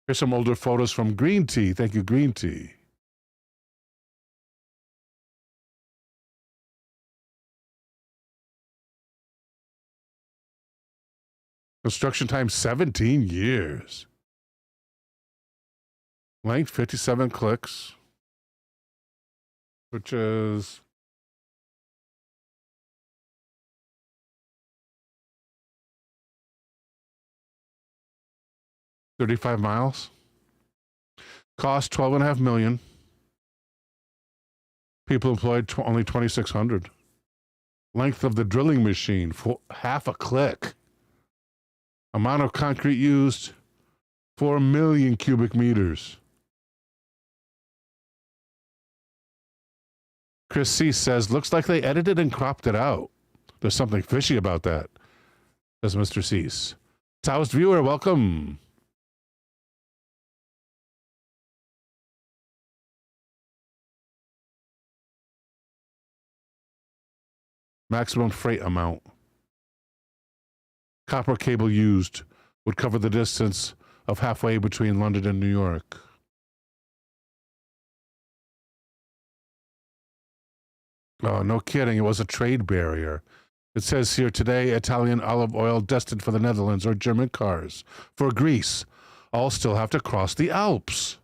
Here's some older photos from Green Tea. Thank you, Green Tea. Construction time, 17 years. Length, 57 clicks. Which is... $35 miles. Cost $12.5 million. People employed only 2,600. Length of the drilling machine, half a click. Amount of concrete used, 4 million cubic meters. Chris C. says, looks like they edited and cropped it out. There's something fishy about that, says Mr. Cease. Taoist viewer, welcome. Maximum freight amount. Copper cable used would cover the distance of halfway between London and New York. Oh, no kidding. It was a trade barrier. It says here today, Italian olive oil destined for the Netherlands or German cars for Greece all still have to cross the Alps.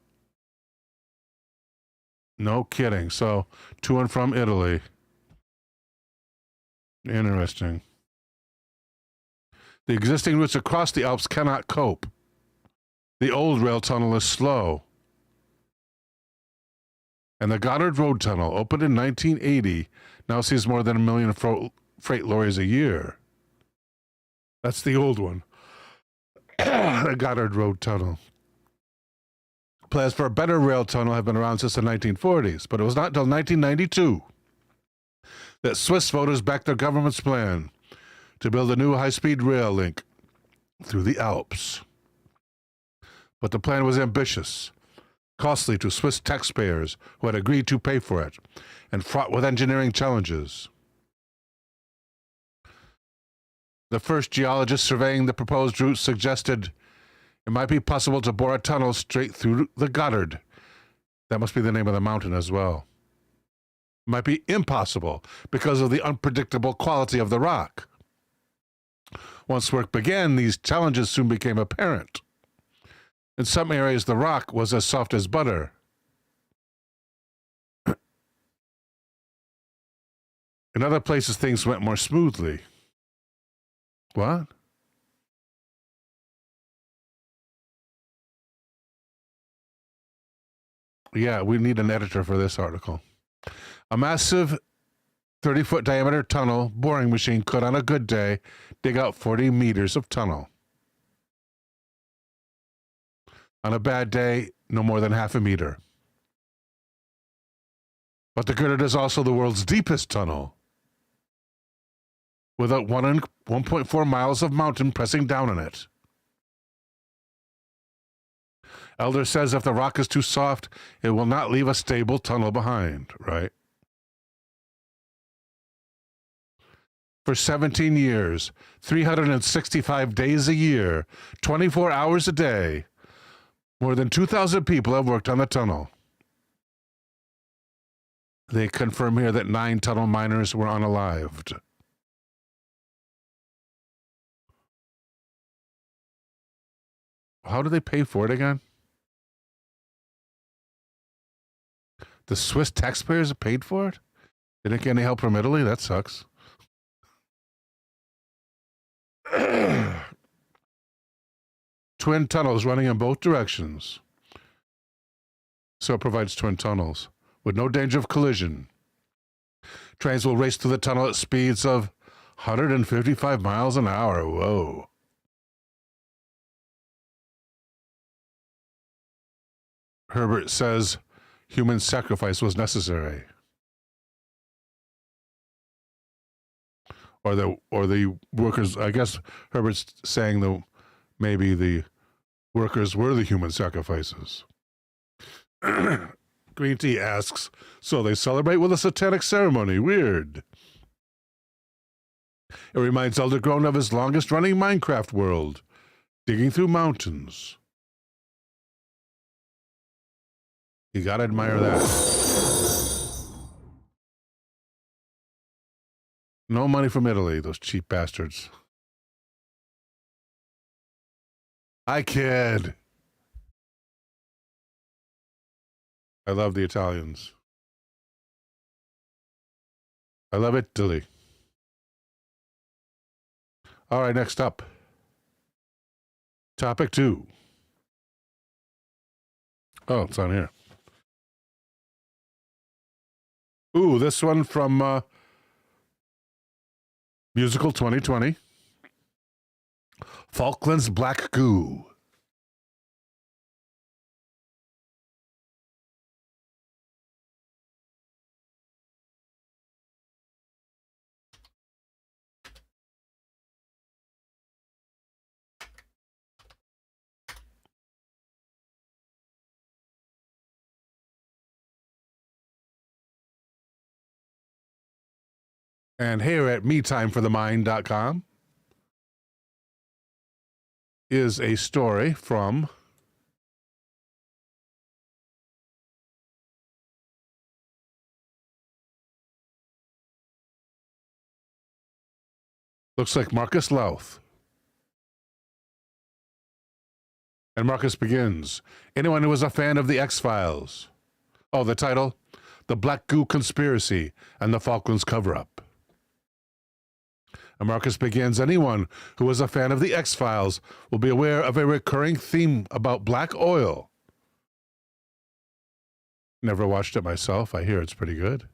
No kidding. So, to and from Italy. Interesting. The existing routes across the Alps cannot cope. The old rail tunnel is slow. And the Gotthard Road Tunnel, opened in 1980, now sees more than 1 million freight lorries a year. That's the old one. The Gotthard Road Tunnel. Plans for a better rail tunnel have been around since the 1940s, but it was not until 1992 that Swiss voters backed their government's plan to build a new high-speed rail link through the Alps. But the plan was ambitious, costly to Swiss taxpayers who had agreed to pay for it, and fraught with engineering challenges. The first geologist surveying the proposed route suggested it might be possible to bore a tunnel straight through the Gotthard. That must be the name of the mountain as well. It might be impossible because of the unpredictable quality of the rock. Once work began, these challenges soon became apparent. In some areas, the rock was as soft as butter. In other places, things went more smoothly. What? Yeah, we need an editor for this article. A massive 30-foot diameter tunnel boring machine could, on a good day, dig out 40 meters of tunnel. On a bad day, no more than half a meter. But the Gotthard is also the world's deepest tunnel, with 1.4 miles of mountain pressing down on it. Elder says if the rock is too soft, it will not leave a stable tunnel behind, right? For 17 years, 365 days a year, 24 hours a day, more than 2,000 people have worked on the tunnel. They confirm here that 9 tunnel miners were unalived. How do they pay for it again? The Swiss taxpayers paid for it? They didn't get any help from Italy? That sucks. Twin tunnels running in both directions. So it provides twin tunnels with no danger of collision. Trains will race through the tunnel at speeds of 155 miles an hour. Whoa. Herbert says human sacrifice was necessary. Or the workers, I guess Herbert's saying that maybe the workers were the human sacrifices. Green Tea asks, so they celebrate with a satanic ceremony. Weird. It reminds Elder Grown of his longest-running Minecraft world, digging through mountains. You gotta admire that. No money from Italy, those cheap bastards. I kid. I love the Italians. I love Italy. All right, next up. Topic 2. Oh, it's on here. Ooh, this one from Musical 2020. Falklands Black Goo. And here at MeTimeForTheMind.com is a story from looks like Marcus Louth. And Marcus begins, anyone who is a fan of the X-Files. Oh, the title? The Black Goo Conspiracy and the Falklands Cover-Up. And Marcus begins, anyone who is a fan of the X-Files will be aware of a recurring theme about black oil. Never watched it myself. I hear it's pretty good.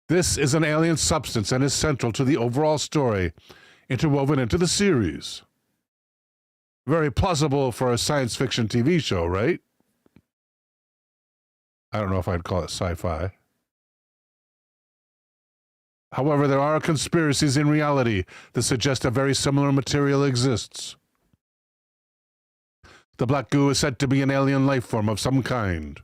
This is an alien substance and is central to the overall story, interwoven into the series. Very plausible for a science fiction TV show, right? I don't know if I'd call it sci-fi. However, there are conspiracies in reality that suggest a very similar material exists. The black goo is said to be an alien life form of some kind.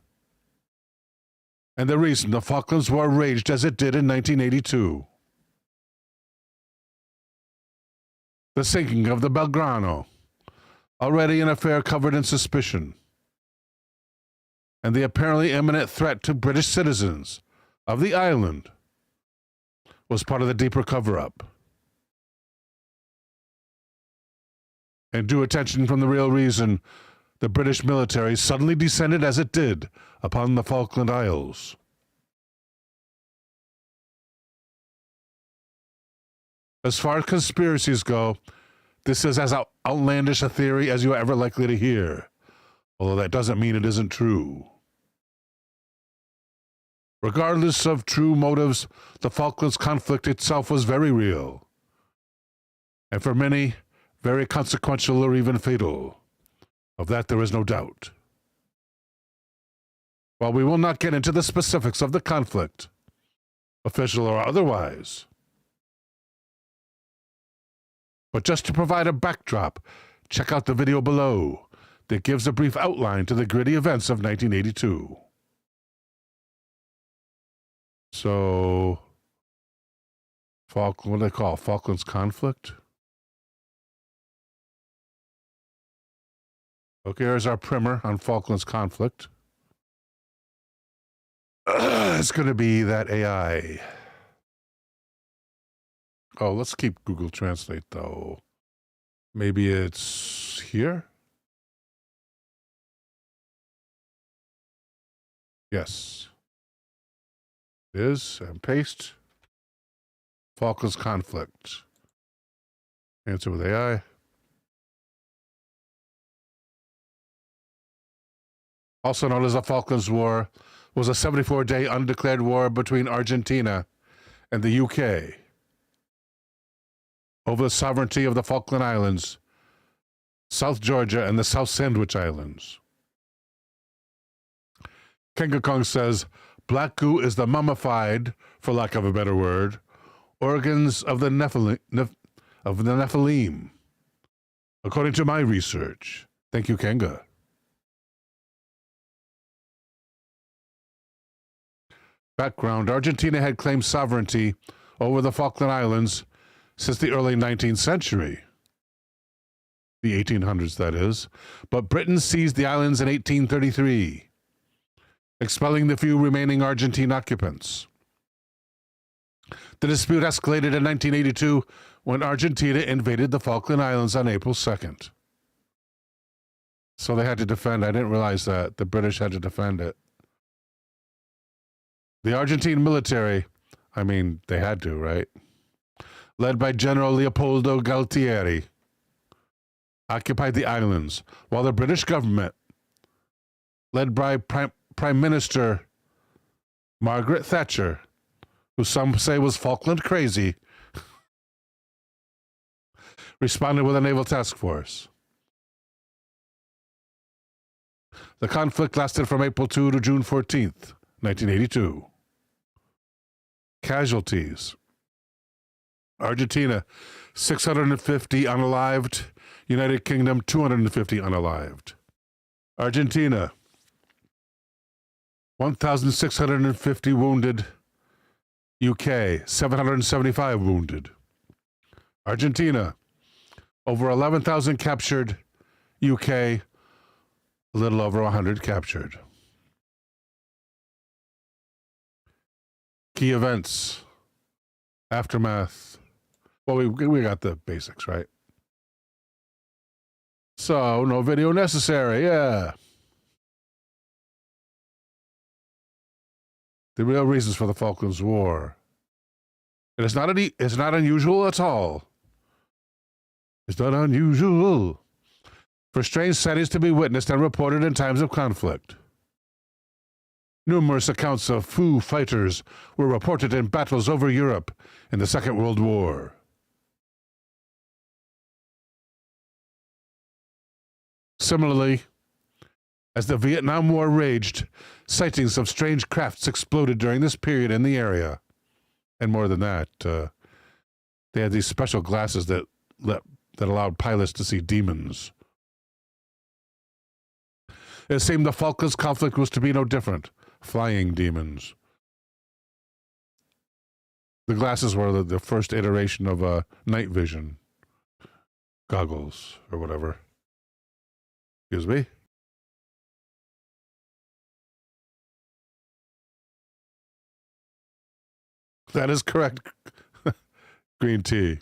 And the reason the Falklands War raged as it did in 1982. The sinking of the Belgrano, already an affair covered in suspicion. And the apparently imminent threat to British citizens of the island was part of the deeper cover-up. And due attention from the real reason, the British military suddenly descended as it did upon the Falkland Isles. As far as conspiracies go, this is as outlandish a theory as you are ever likely to hear, although that doesn't mean it isn't true. Regardless of true motives, the Falklands conflict itself was very real, and for many, very consequential or even fatal. Of that there is no doubt. While we will not get into the specifics of the conflict, official or otherwise, but just to provide a backdrop, check out the video below that gives a brief outline to the gritty events of 1982. So, what do they call it? Falklands conflict? Okay, here's our primer on Falklands conflict. It's going to be that AI. Oh, let's keep Google Translate, though. Maybe it's here? Yes. It is. And paste. Falklands conflict. Answer with AI. Also known as the Falklands War, was a 74-day undeclared war between Argentina and the UK over the sovereignty of the Falkland Islands, South Georgia, and the South Sandwich Islands. Kenga Kong says, Black goo is the mummified, for lack of a better word, organs of the Nephilim, according to my research. Thank you, Kenga. Background: Argentina had claimed sovereignty over the Falkland Islands since the early 19th century. The 1800s, that is. But Britain seized the islands in 1833, expelling the few remaining Argentine occupants. The dispute escalated in 1982 when Argentina invaded the Falkland Islands on April 2nd. So they had to defend. I didn't realize that. The British had to defend it. The Argentine military, I mean, they had to, right? Led by General Leopoldo Galtieri, occupied the islands, while the British government, led by Prime Minister Margaret Thatcher, who some say was Falkland crazy, responded with a naval task force. The conflict lasted from April 2 to June 14th, 1982. Casualties: Argentina, 650 unalived. United Kingdom, 250 unalived. Argentina, 1,650 wounded. UK, 775 wounded. Argentina, over 11,000 captured. UK, a little over 100 captured. Key events. Aftermath. Well, we got the basics, right? So, no video necessary, yeah. The real reasons for the Falklands War. And it's not unusual at all. It's not unusual for strange sightings to be witnessed and reported in times of conflict. Numerous accounts of Foo fighters were reported in battles over Europe in the Second World War. Similarly, as the Vietnam War raged, sightings of strange crafts exploded during this period in the area. And more than that, they had these special glasses that allowed pilots to see demons. It seemed the Falklands conflict was to be no different. Flying demons. The glasses were the first iteration of night vision goggles or whatever. Excuse me. That is correct. Green tea.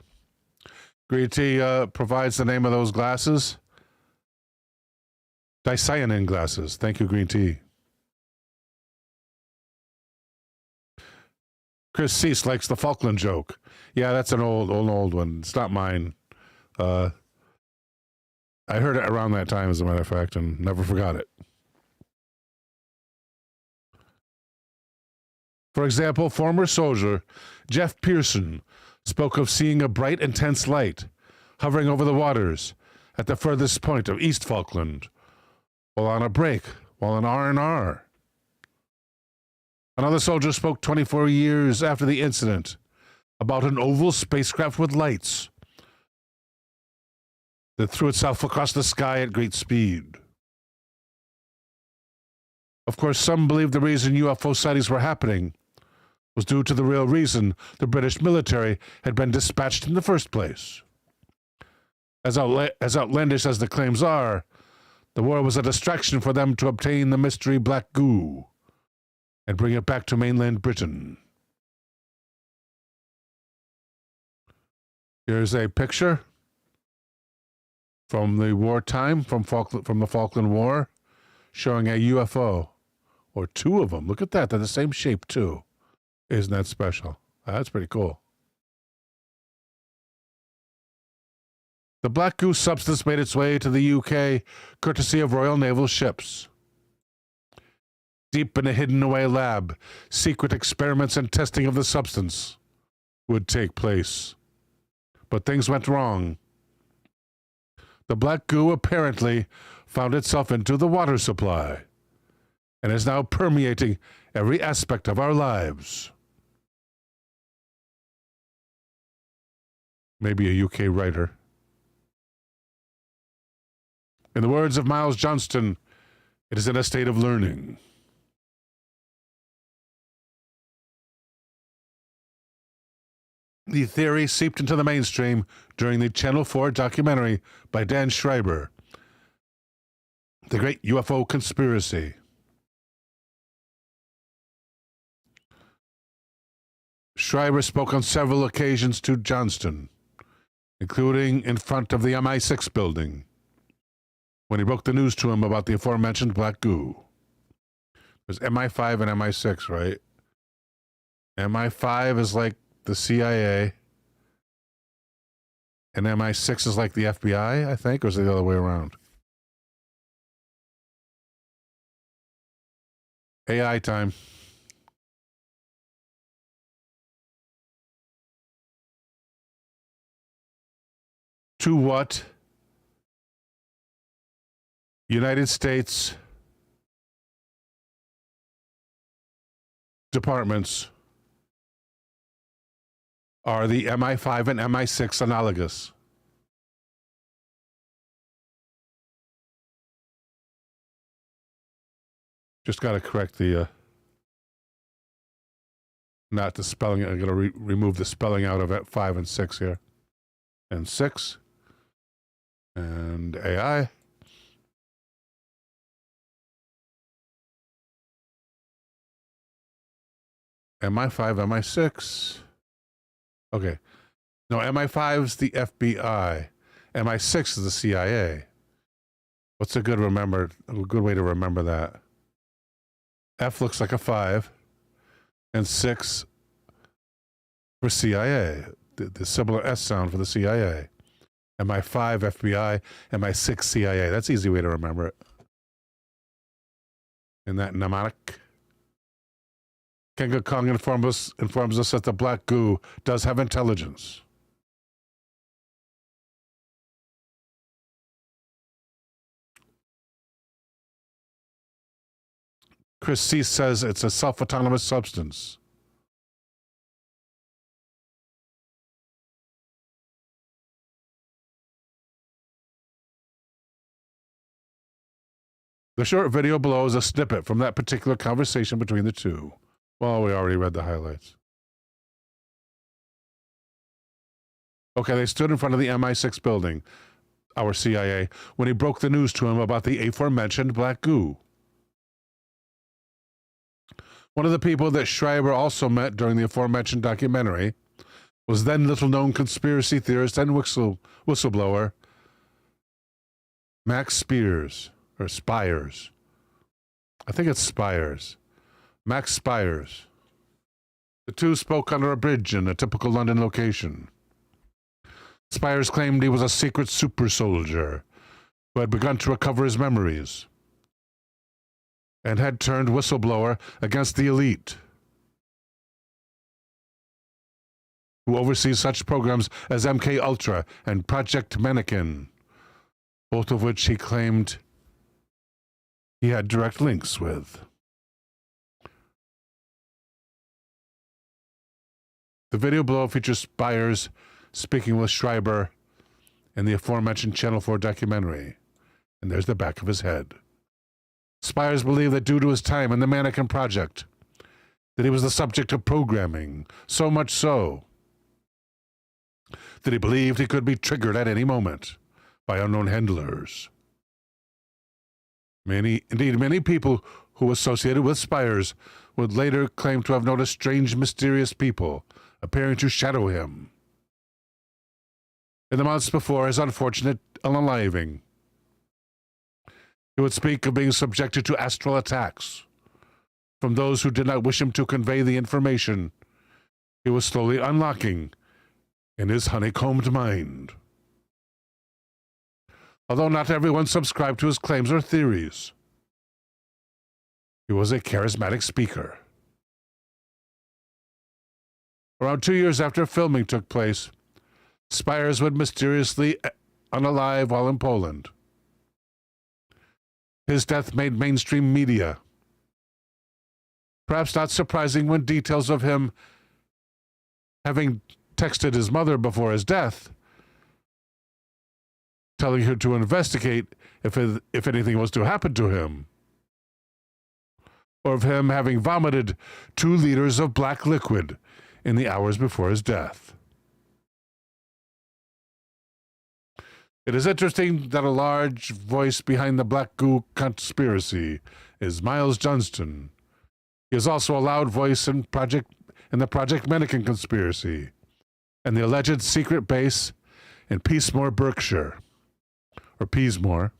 Green tea provides the name of those glasses. Dicyanin glasses. Thank you, green tea. Chris Cease likes the Falkland joke. Yeah, that's an old one. It's not mine. I heard it around that time, as a matter of fact, and never forgot it. For example, former soldier Jeff Pearson spoke of seeing a bright, intense light hovering over the waters at the furthest point of East Falkland while on a break, while on R&R. Another soldier spoke 24 years after the incident about an oval spacecraft with lights that threw itself across the sky at great speed. Of course, some believe the reason UFO sightings were happening was due to the real reason the British military had been dispatched in the first place. As outlandish as the claims are, the war was a distraction for them to obtain the mystery black goo and bring it back to mainland Britain. Here's a picture from the wartime, from the Falkland War, showing a UFO, or two of them. Look at that, they're the same shape too. Isn't that special? That's pretty cool. The black goo substance made its way to the UK courtesy of Royal Naval ships. Deep in a hidden-away lab, secret experiments and testing of the substance would take place. But things went wrong. The black goo apparently found itself into the water supply and is now permeating every aspect of our lives. Maybe a UK writer. In the words of Miles Johnston, it is in a state of learning. The theory seeped into the mainstream during the Channel 4 documentary by Dan Schreiber, The Great UFO Conspiracy. Schreiber spoke on several occasions to Johnston, including in front of the MI6 building, when he broke the news to him about the aforementioned black goo. There's MI5 and MI6, right? MI5 is like the CIA, and MI6 is like the FBI, I think, or is it the other way around? AI time. To what United States departments are the MI5 and MI6 analogous? Just got to correct the, not the spelling. I'm going to remove the spelling out of 5 and 6 here. And 6. And AI. MI5, MI6. Okay. No, MI5 is the FBI. MI6 is the CIA. What's a good way to remember that? F looks like a 5, and 6 for CIA. The similar S sound for the CIA. MI5 FBI, MI6 CIA. That's an easy way to remember it. Isn't that mnemonic? Kenga Kong informs us that the black goo does have intelligence. Chris C. says it's a self-autonomous substance. The short video below is a snippet from that particular conversation between the two. Well, we already read the highlights. Okay, they stood in front of the MI6 building, our CIA, when he broke the news to him about the aforementioned black goo. One of the people that Schreiber also met during the aforementioned documentary was then little-known conspiracy theorist and whistleblower Max Spears, or Spires. I think it's Spires. Max Spires. The two spoke under a bridge in a typical London location. Spires claimed he was a secret super soldier who had begun to recover his memories and had turned whistleblower against the elite. who oversees such programs as MK Ultra and Project Mannequin, both of which he claimed he had direct links with. The video below features Spires speaking with Schreiber in the aforementioned Channel 4 documentary, and there's the back of his head. Spires believed that due to his time in the Mannequin Project, that he was the subject of programming, so much so that he believed he could be triggered at any moment by unknown handlers. Many people who associated with Spires would later claim to have noticed strange, mysterious people appearing to shadow him. In the months before his unfortunate unaliving, he would speak of being subjected to astral attacks from those who did not wish him to convey the information he was slowly unlocking in his honeycombed mind. Although not everyone subscribed to his claims or theories, he was a charismatic speaker. Around 2 years after filming took place, Spires would mysteriously unalive while in Poland. His death made mainstream media. Perhaps not surprising when details of him having texted his mother before his death, telling her to investigate if anything was to happen to him, or of him having vomited 2 liters of black liquid in the hours before his death. It is interesting that a large voice behind the Black Goo conspiracy is Miles Johnston. He is also a loud voice in the Project Mannequin conspiracy and the alleged secret base in Peasemore, Berkshire, or Peasemore.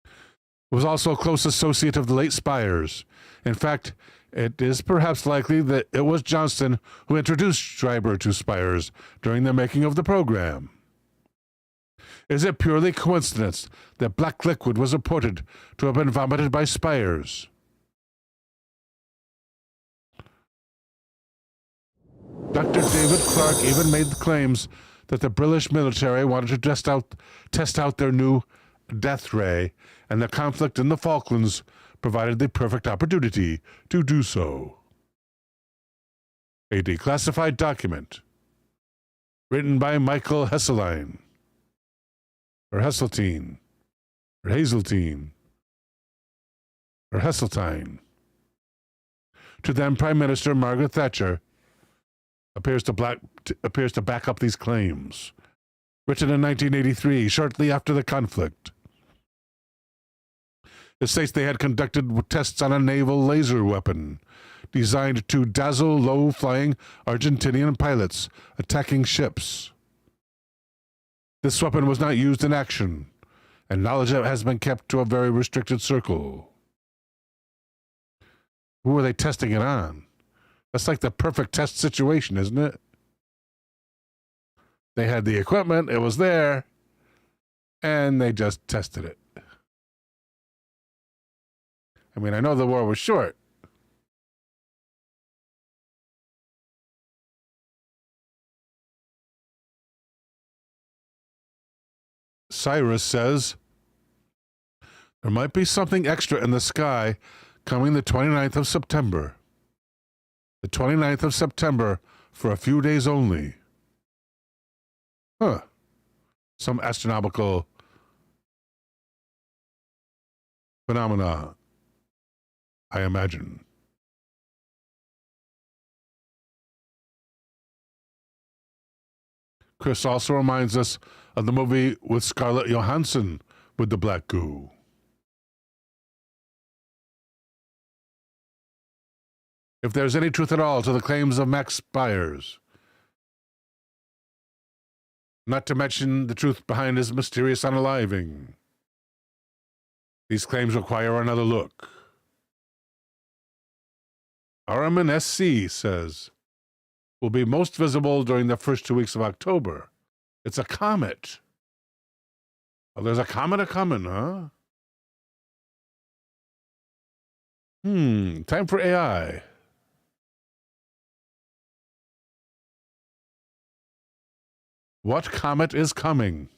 He was also a close associate of the late Spires. In fact, it is perhaps likely that it was Johnston who introduced Schreiber to Spires during the making of the program. Is it purely coincidence that black liquid was reported to have been vomited by Spires? Dr. David Clark even made claims that the British military wanted to test out their new death ray, and the conflict in the Falklands provided the perfect opportunity to do so. A declassified document written by Michael Heseltine, or Heseltine, or Hazeltine, or Heseltine, to then Prime Minister Margaret Thatcher, appears to back up these claims. Written in 1983, shortly after the conflict. It states they had conducted tests on a naval laser weapon designed to dazzle low-flying Argentinian pilots attacking ships. This weapon was not used in action, and knowledge of it has been kept to a very restricted circle. Who were they testing it on? That's like the perfect test situation, isn't it? They had the equipment, it was there, and they just tested it. I mean, I know the war was short. Cyrus says, there might be something extra in the sky coming the 29th of September. The 29th of September for a few days only. Huh. Some astronomical phenomena, I imagine. Chris also reminds us of the movie with Scarlett Johansson with the black goo. If there's any truth at all to the claims of Max Spires, not to mention the truth behind his mysterious unaliving, these claims require another look. Araman SC says, will be most visible during the first 2 weeks of October. It's a comet. Oh, there's a comet a-coming, huh? Time for AI. What comet is coming?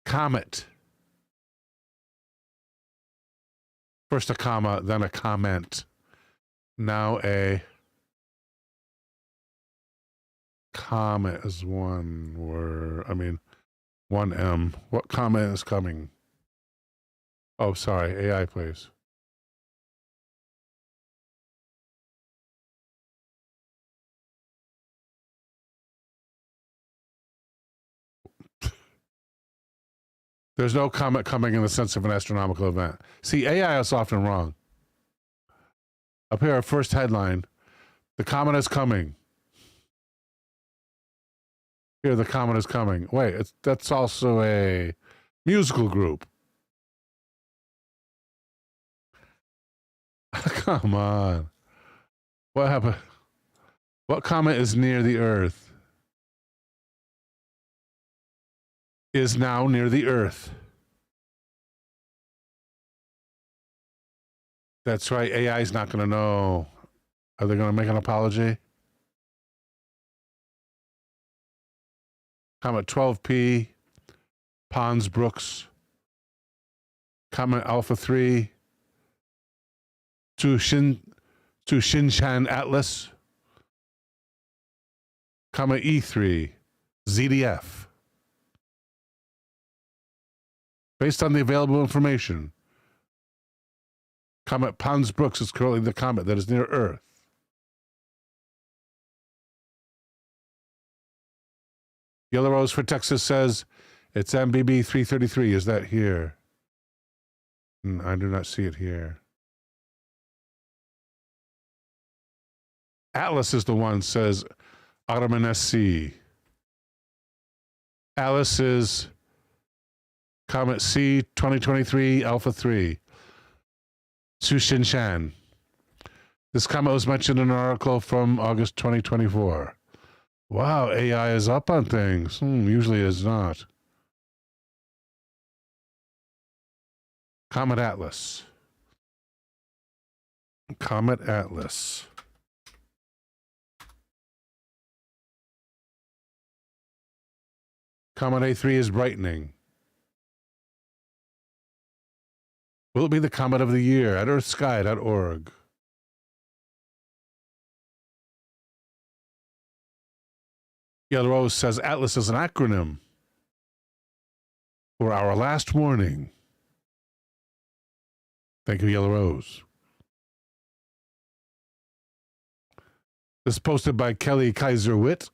Comet. First a comma, then a comment. Now a comet is one word. I mean, one M. What comet is coming? Oh, sorry. AI, please. There's no comet coming in the sense of an astronomical event. See, AI is often wrong. Up here, our first headline, the comet is coming. Here, the comet is coming. Wait, that's also a musical group. Come on. What happened? What comet is near the Earth? Is now near the Earth. That's right. AI is not going to know. Are they going to make an apology? Comet 12P, Pons Brooks, Comet Alpha 3, to Shinshan Atlas, Comet E3, ZDF. Based on the available information, Comet Pons Brooks is currently the comet that is near Earth. Yellow Rose for Texas says it's MBB 333. Is that here? I do not see it here. Atlas is the one, says Ottoman SC. Alice is Comet C 2023 Alpha 3. Sushinshan. This comet was mentioned in an article from August 2024. Wow, AI is up on things. Usually is not. Comet Atlas. Comet Atlas. Comet A3 is brightening. Will it be the comet of the year? At earthsky.org. Yellow Rose says Atlas is an acronym for our last warning. Thank you, Yellow Rose. This is posted by Kelly Kaiser-Witt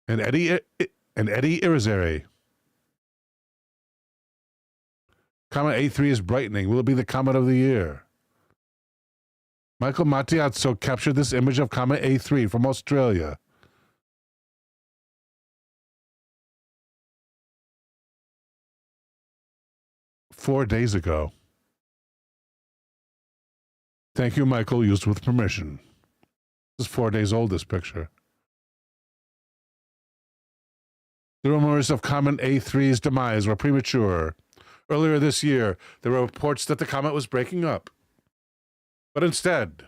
and Eddie Irizarry. Comet A3 is brightening. Will it be the comet of the year? Michael Matiazzo captured this image of Comet A3 from Australia. Four days ago. Thank you, Michael. Used with permission. This is 4 days old, this picture. The rumors of Comet A3's demise were premature. Earlier this year, there were reports that the comet was breaking up. But instead,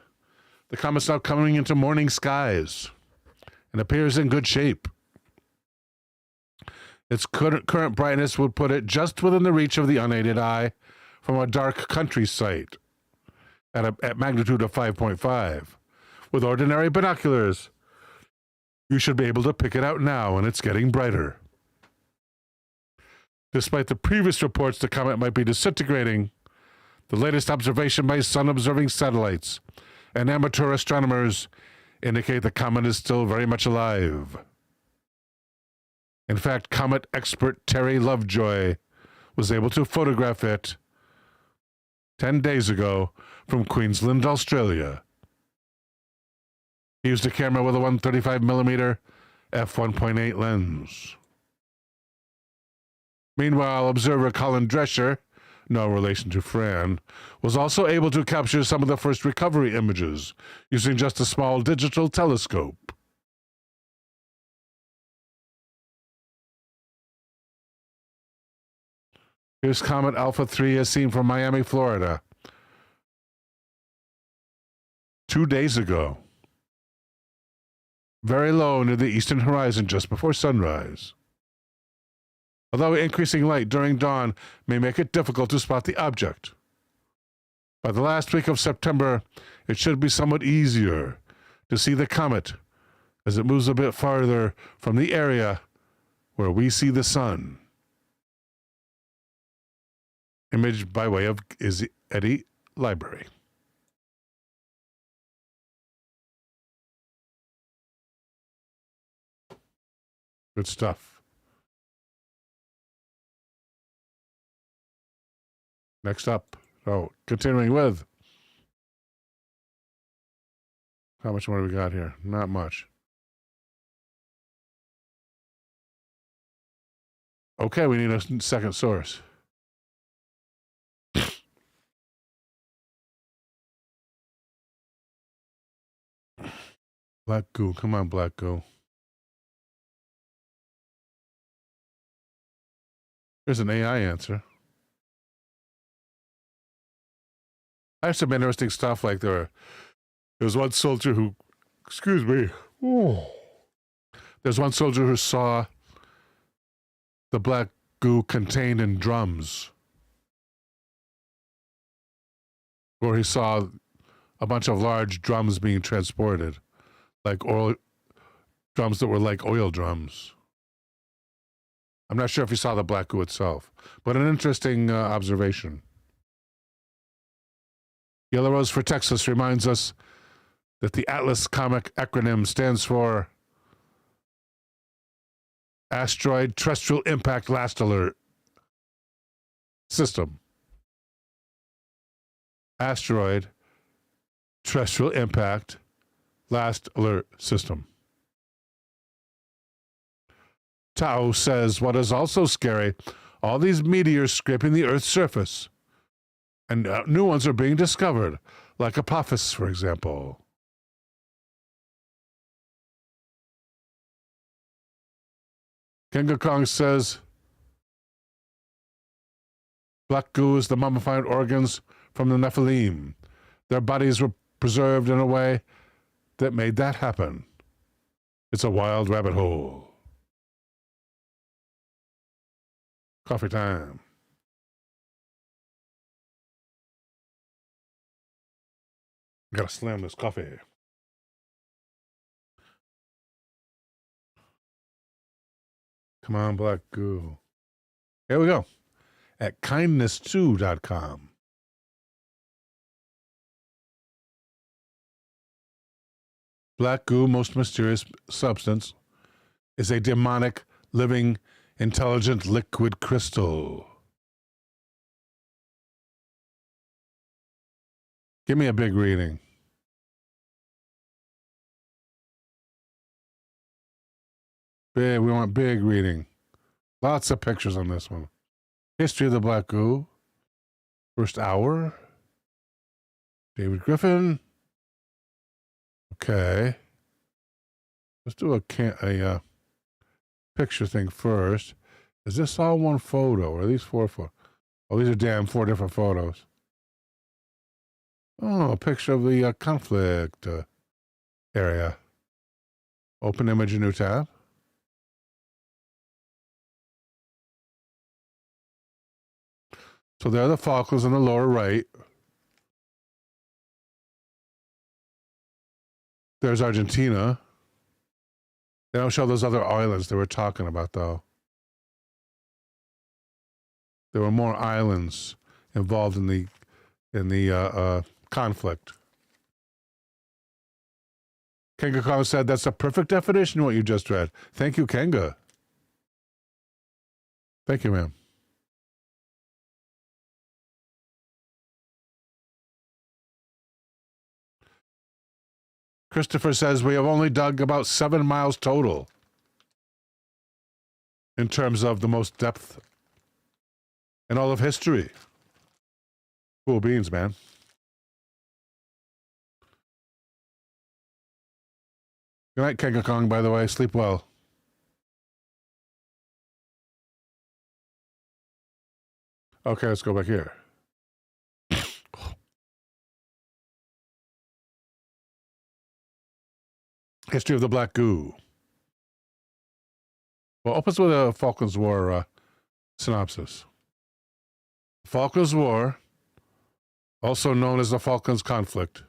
the comet's now coming into morning skies and appears in good shape. Its current brightness would put it just within the reach of the unaided eye from a dark country site at magnitude of 5.5. With ordinary binoculars, you should be able to pick it out now, and it's getting brighter. Despite the previous reports the comet might be disintegrating, the latest observation by sun-observing satellites and amateur astronomers indicate the comet is still very much alive. In fact, comet expert Terry Lovejoy was able to photograph it 10 days ago from Queensland, Australia. He used a camera with a 135mm f1.8 lens. Meanwhile, observer Colin Drescher, no relation to Fran, was also able to capture some of the first recovery images using just a small digital telescope. Here's Comet Alpha 3 as seen from Miami, Florida. 2 days ago. Very low near the eastern horizon just before sunrise. Although increasing light during dawn may make it difficult to spot the object. By the last week of September, it should be somewhat easier to see the comet as it moves a bit farther from the area where we see the sun. Image by way of Eddy Library. Good stuff. Next up. Oh, continuing with. How much more do we got here? Not much. Okay, we need a second source. Black goo. Come on, black goo. Here's an AI answer. I have some interesting stuff like there was one soldier who, excuse me. Oh. There's one soldier who saw the black goo contained in drums. Or he saw a bunch of large drums being transported, like oil drums that were like oil drums. I'm not sure if he saw the black goo itself, but an interesting observation. Yellow Rose for Texas reminds us that the Atlas comic acronym stands for Asteroid Terrestrial Impact Last Alert System. Asteroid Terrestrial Impact Last Alert System. Tao says, what is also scary, all these meteors scraping the Earth's surface. And new ones are being discovered, like Apophis, for example. Kenga Kong says, black goo is the mummified organs from the Nephilim. Their bodies were preserved in a way that made that happen. It's a wild rabbit hole. Coffee time. Gotta slam this coffee. Come on, black goo. Here we go. At kindness2.com. Black goo, most mysterious substance, is a demonic, living, intelligent liquid crystal. Give me a big reading. Big, we want big reading. Lots of pictures on this one. History of the black goo. First hour. David Griffin. Okay. Let's do a picture thing first. Is this all one photo, or are these 4 photos? Oh, these are 4 different photos. Oh, a picture of the conflict area. Open image, a new tab. So there are the Falklands in the lower right. There's Argentina. They don't show those other islands they were talking about, though. There were more islands involved in the conflict. Kenga Kong said that's a perfect definition of what you just read. Thank you, Kenga. Thank you, ma'am. Christopher says we have only dug about 7 miles total in terms of the most depth in all of history. Cool beans, man. Good night, Kenga Kong, by the way. Sleep well. Okay, let's go back here. History of the Black Goo. Well, opens with a Falklands War synopsis. Falklands War, also known as the Falklands Conflict,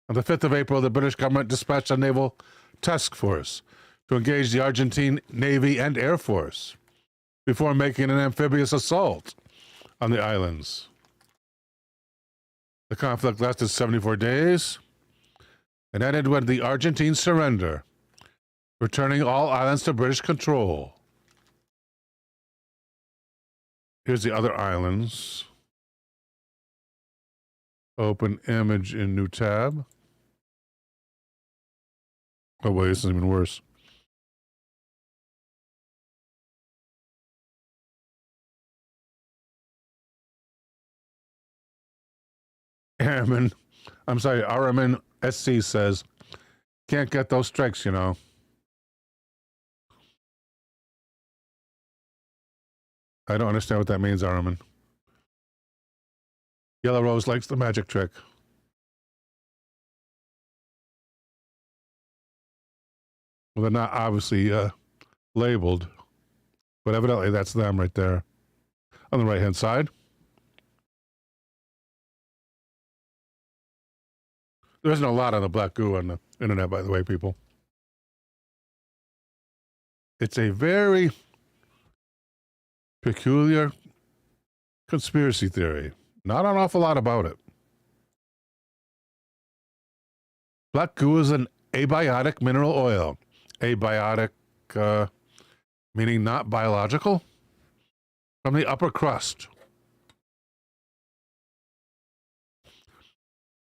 on the 5th of April, the British government dispatched a naval task force to engage the Argentine Navy and Air Force before making an amphibious assault on the islands. The conflict lasted 74 days and ended with the Argentine surrender, returning all islands to British control. Here's the other islands. Open image in new tab. Oh, wait, this is even worse. Airman, I'm sorry, Araman SC says, can't get those strikes, you know. I don't understand what that means, Araman. Yellow Rose likes the magic trick. Well, they're not obviously labeled, but evidently that's them right there on the right-hand side. There isn't a lot on the Black Goo on the internet, by the way, people. It's a very peculiar conspiracy theory. Not an awful lot about it. Black Goo is an abiotic mineral oil. Abiotic, meaning not biological, from the upper crust,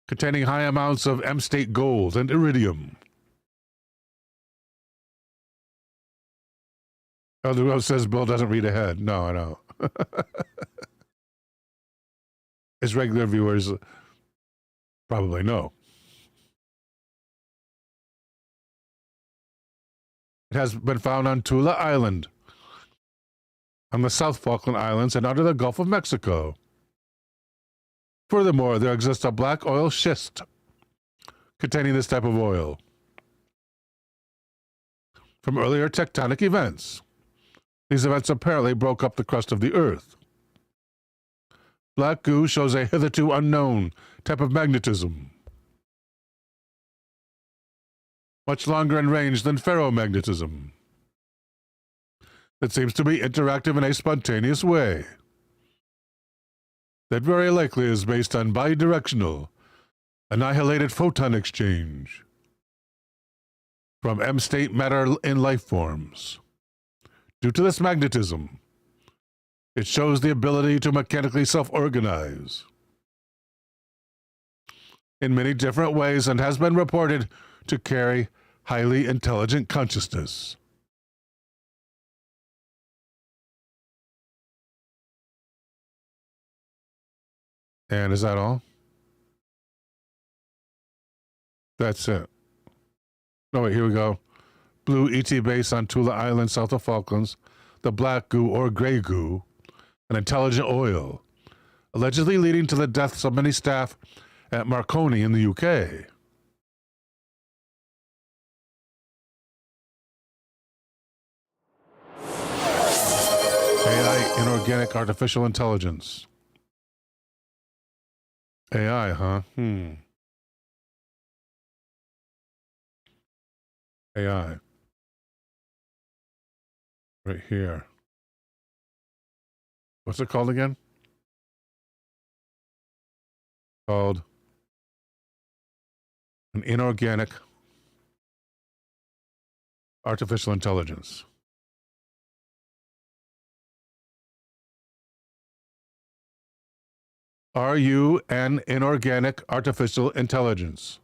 containing high amounts of M-state gold and iridium. Elder Rose says Bill doesn't read ahead. No, I know. As regular viewers probably know. It has been found on Tula Island, on the South Falkland Islands, and under the Gulf of Mexico. Furthermore, there exists a black oil schist containing this type of oil from earlier tectonic events. These events apparently broke up the crust of the Earth. Black Goo shows a hitherto unknown type of magnetism, much longer in range than ferromagnetism. It seems to be interactive in a spontaneous way that very likely is based on bidirectional, annihilated photon exchange from M-state matter in life forms. Due to this magnetism, it shows the ability to mechanically self-organize in many different ways and has been reported to carry highly intelligent consciousness. And is that all? That's it. Oh, wait, here we go. Blue ET base on Tula Island, south of Falklands. The Black Goo or Grey Goo, an intelligent oil, allegedly leading to the deaths of many staff at Marconi in the UK. AI, inorganic artificial intelligence. AI, huh? AI. Right here. What's it called again? called an inorganic artificial intelligence. Are you an inorganic artificial intelligence?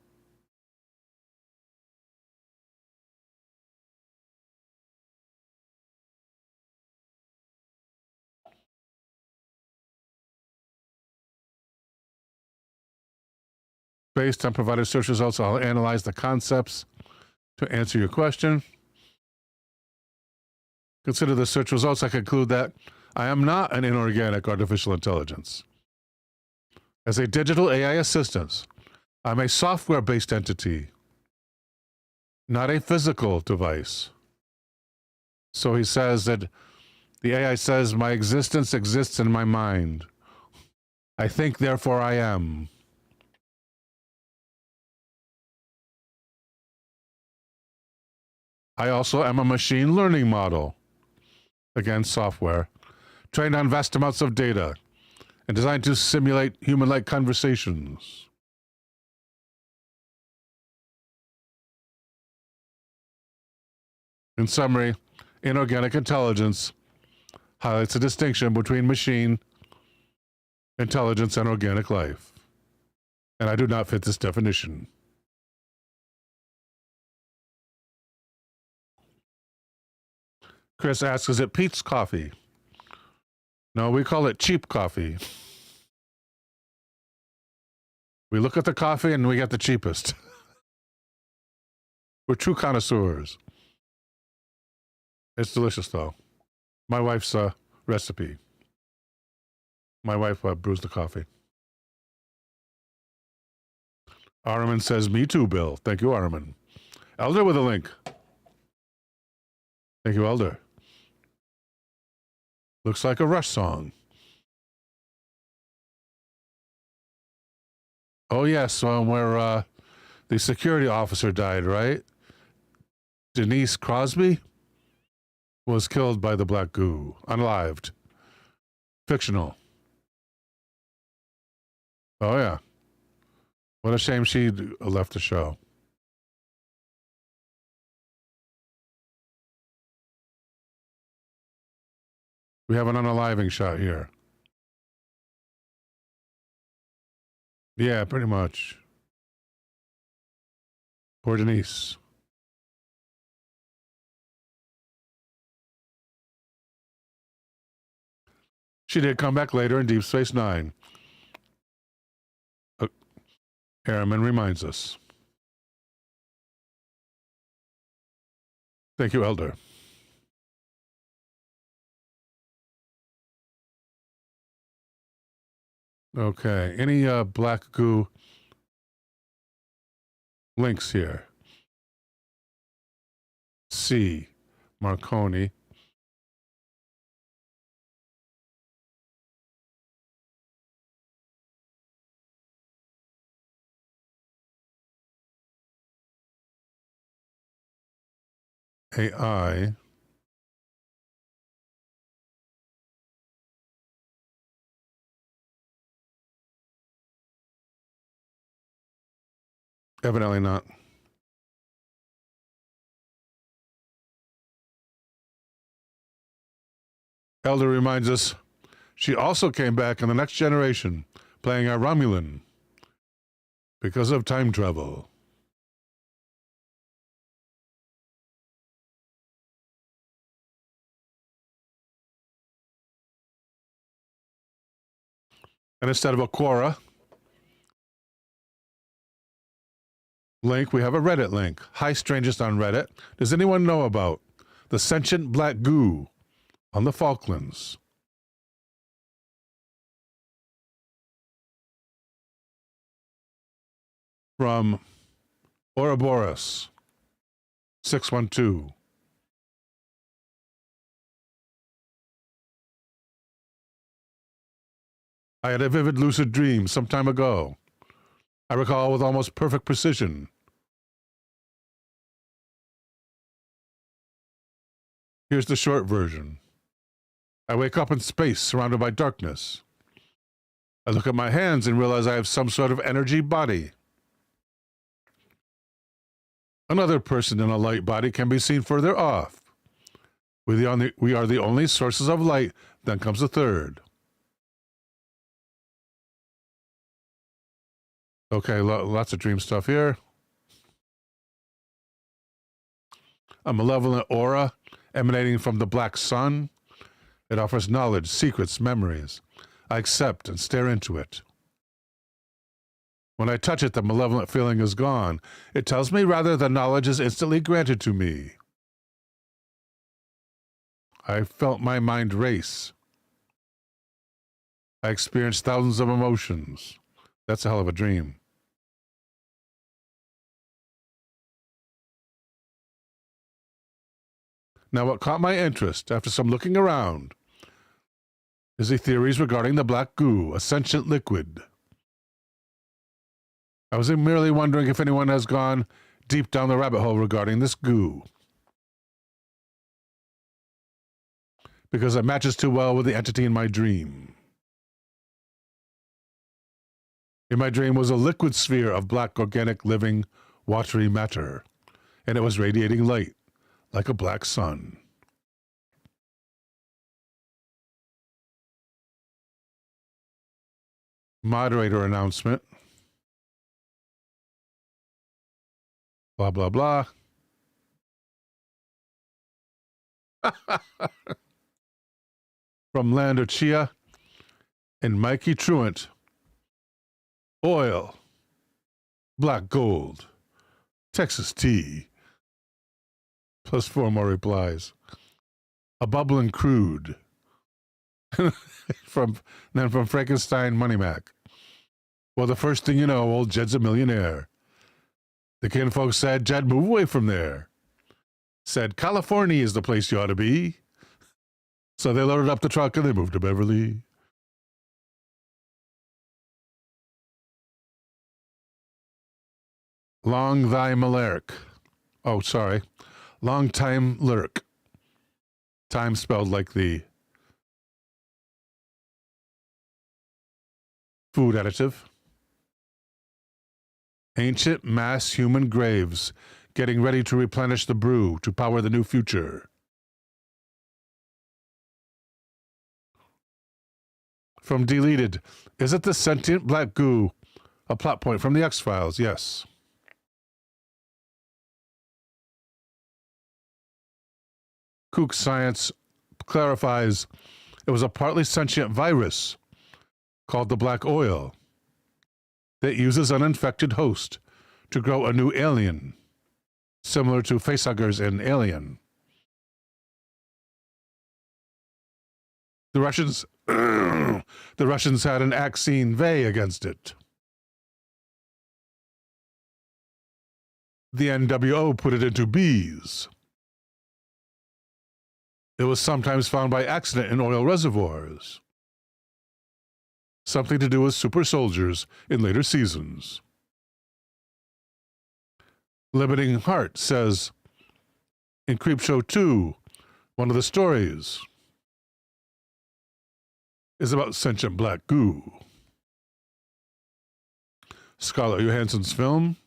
Based on provided search results, I'll analyze the concepts to answer your question. Consider the search results. I conclude that I am not an inorganic artificial intelligence. As a digital AI assistant, I'm a software-based entity, not a physical device. So he says that the AI says, my existence exists in my mind. I think, therefore I am. I also am a machine learning model, again, software, trained on vast amounts of data and designed to simulate human-like conversations. In summary, inorganic intelligence highlights a distinction between machine intelligence and organic life. And I do not fit this definition. Chris asks, is it Pete's coffee? No, we call it cheap coffee. We look at the coffee and we get the cheapest. We're true connoisseurs. It's delicious, though. My wife's recipe. My wife brews the coffee. Armin says, me too, Bill. Thank you, Armin. Elder with a link. Thank you, Elder. Looks like a Rush song. Oh, yes, where the security officer died, right? Denise Crosby was killed by the black goo, unalived. Fictional. Oh, yeah. What a shame she left the show. We have an unaliving shot here. Yeah, pretty much. Poor Denise. She did come back later in Deep Space Nine. Harriman reminds us. Thank you, Elder. Okay, any black goo links here? C. Marconi. AI. Evidently not. Elder reminds us she also came back in the next generation, playing a Romulan because of time travel. And instead of a Quora link, we have a Reddit link. Hi, strangest on Reddit. Does anyone know about the sentient black goo on the Falklands? From Ouroboros 612. I had a vivid lucid dream some time ago. I recall with almost perfect precision. Here's the short version. I wake up in space surrounded by darkness. I look at my hands and realize I have some sort of energy body. Another person in a light body can be seen further off. We are the only sources of light. Then comes a third. Okay, lots of dream stuff here. A malevolent aura emanating from the black sun. It offers knowledge, secrets, memories. I accept and stare into it. When I touch it, the malevolent feeling is gone. It tells me rather the knowledge is instantly granted to me. I felt my mind race. I experienced thousands of emotions. That's a hell of a dream. Now, what caught my interest after some looking around is the theories regarding the black goo, a sentient liquid. I was merely wondering if anyone has gone deep down the rabbit hole regarding this goo, because it matches too well with the entity in my dream. In my dream was a liquid sphere of black organic living watery matter, and it was radiating light like a black sun. Moderator announcement. Blah, blah, blah. From Lander Chia and Mikey Truant. Oil. Black gold. Texas tea. Plus 4 more replies. A bubbling crude. from Frankenstein Money Mac. Well, the first thing you know, old Jed's a millionaire. The kinfolk said, Jed, move away from there. Said, California is the place you ought to be. So they loaded up the truck and they moved to Beverly. Long thy malark. Oh, sorry. Long time lurk. Time spelled like the food additive. Ancient mass human graves, getting ready to replenish the brew to power the new future. From Deleted, is it the sentient black goo? A plot point from the X-Files, yes. Kook Science clarifies it was a partly sentient virus called the black oil that uses an infected host to grow a new alien, similar to facehuggers in Alien. The Russians had an vaccine against it. The NWO put it into bees. It was sometimes found by accident in oil reservoirs. Something to do with super soldiers in later seasons. Limiting Heart says, in Creepshow 2, one of the stories is about sentient black goo. Scarlett Johansson's film.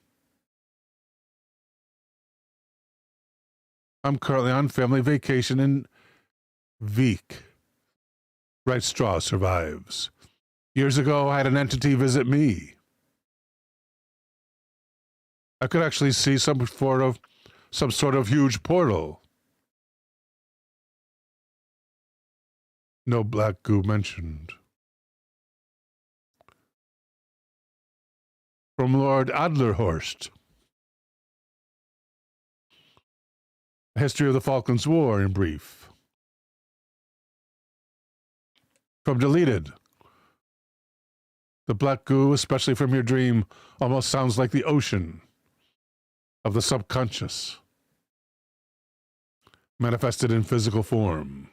I'm currently on family vacation in Veek. Bright Straw survives. Years ago, I had an entity visit me. I could actually see some sort of huge portal. No black goo mentioned. From Lord Adlerhorst. History of the Falklands War in brief. From Deleted. The black goo, especially from your dream, almost sounds like the ocean of the subconscious, manifested in physical form.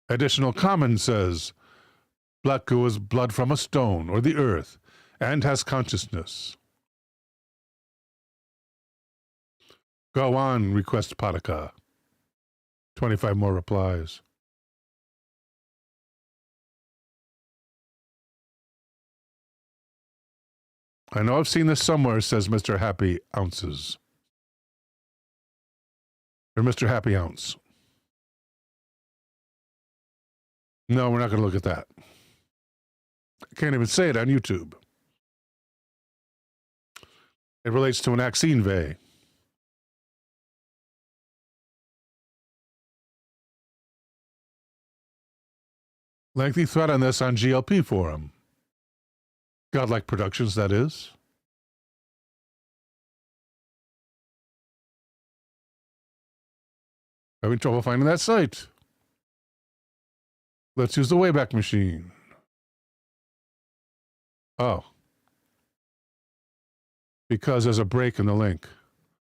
Additional comment says, black goo is blood from a stone or the earth and has consciousness. Go on, request Padaka. 25 more replies. I know I've seen this somewhere, says Mr. Happy Ounces. Or Mr. Happy Ounce. No, we're not going to look at that. I can't even say it on YouTube. It relates to an Axine. Lengthy thread on this on GLP forum. Godlike Productions, that is. Having trouble finding that site. Let's use the Wayback Machine. Oh. Because there's a break in the link.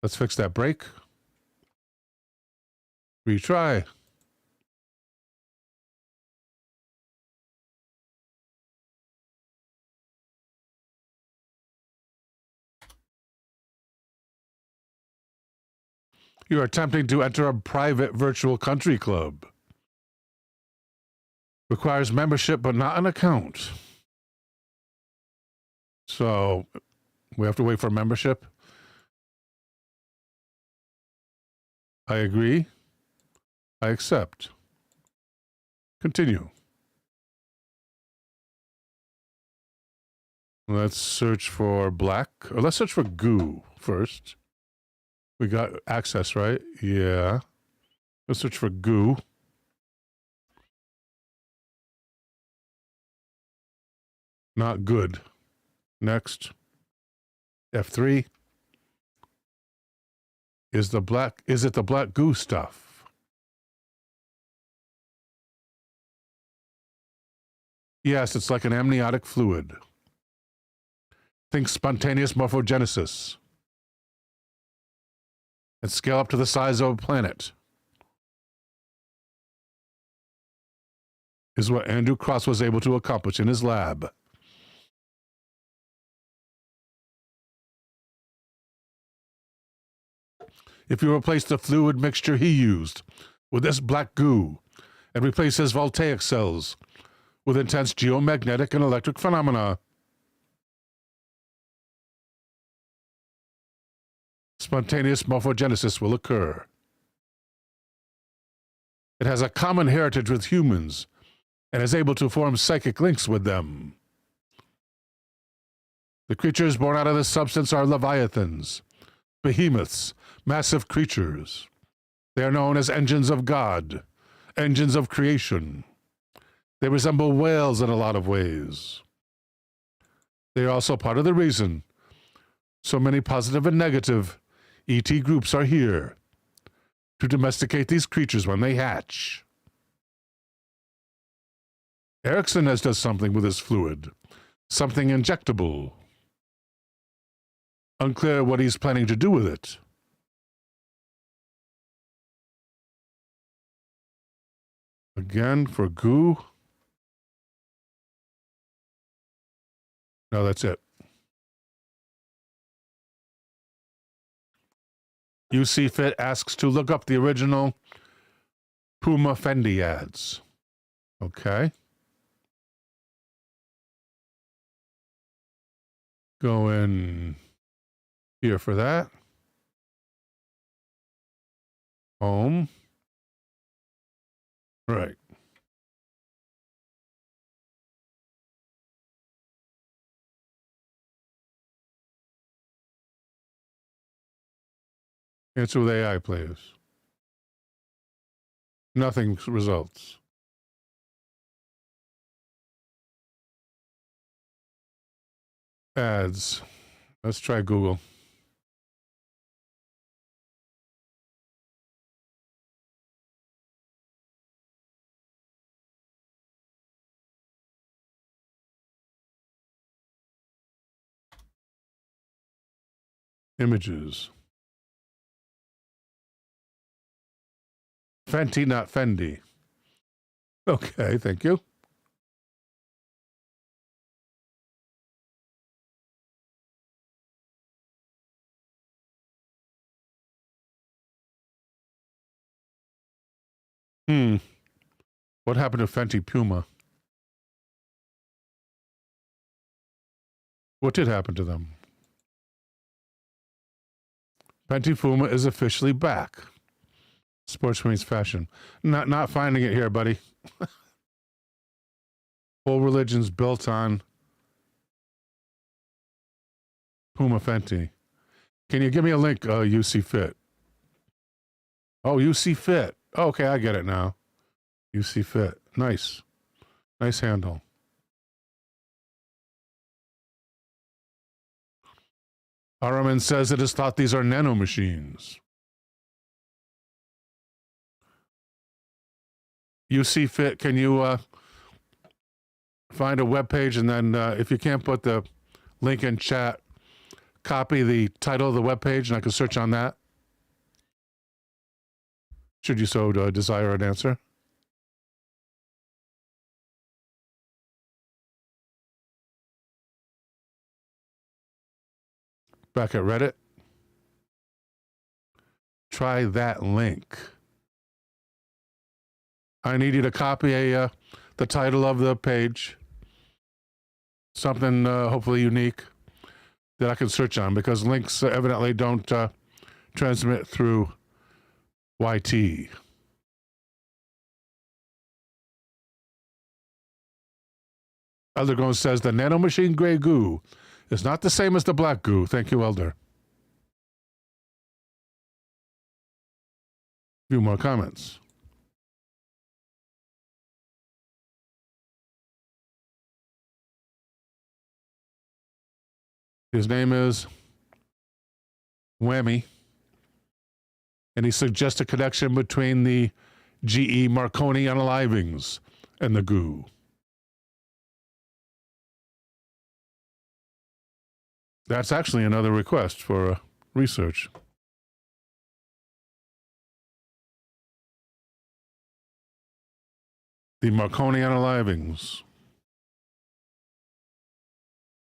Let's fix that break. Retry. You are attempting to enter a private virtual country club. Requires membership, but not an account. So, we have to wait for membership. I agree. I accept. Continue. Let's search for black, or let's search for goo first. We got access, right? Yeah. Let's search for goo. Not good. Next. F3. Is it the black goo stuff? Yes, it's like an amniotic fluid. Think spontaneous morphogenesis. And scale up to the size of a planet. Is what Andrew Cross was able to accomplish in his lab. If you replace the fluid mixture he used with this black goo and replace his voltaic cells with intense geomagnetic and electric phenomena, spontaneous morphogenesis will occur. It has a common heritage with humans and is able to form psychic links with them. The creatures born out of this substance are leviathans, behemoths, massive creatures. They are known as engines of God, engines of creation. They resemble whales in a lot of ways. They are also part of the reason so many positive and negative ET groups are here to domesticate these creatures when they hatch. Erickson has done something with his fluid, something injectable. Unclear what he's planning to do with it. Again, for goo. No, that's it. UC Fit asks to look up the original Puma Fendi ads. Okay. Go in here for that. Home. Right. Answer with AI, please. Nothing results. Ads. Let's try Google. Images. Fenty, not Fendi. Okay, thank you. What happened to Fenty Puma? What did happen to them? Pentifuma is officially back. Sports means fashion. Not finding it here, buddy. Whole religion's built on Puma Fenty. Can you give me a link, UC Fit? Oh, UC Fit. Okay, I get it now. UC Fit. Nice. Nice handle. Araman says it is thought these are nano machines. UC Fit, can you find a web page, and then if you can't put the link in chat, copy the title of the web page, and I can search on that? Should you so desire an answer. Back at Reddit. Try that link. I need you to copy the title of the page, something hopefully unique that I can search on, because links evidently don't transmit through YT. Elder Gomes says the nanomachine gray goo is not the same as the black goo. Thank you, Elder. A few more comments. His name is Whammy, and he suggests a connection between the GE Marconi unalivings and the goo. That's actually another request for research. The Marconi unalivings.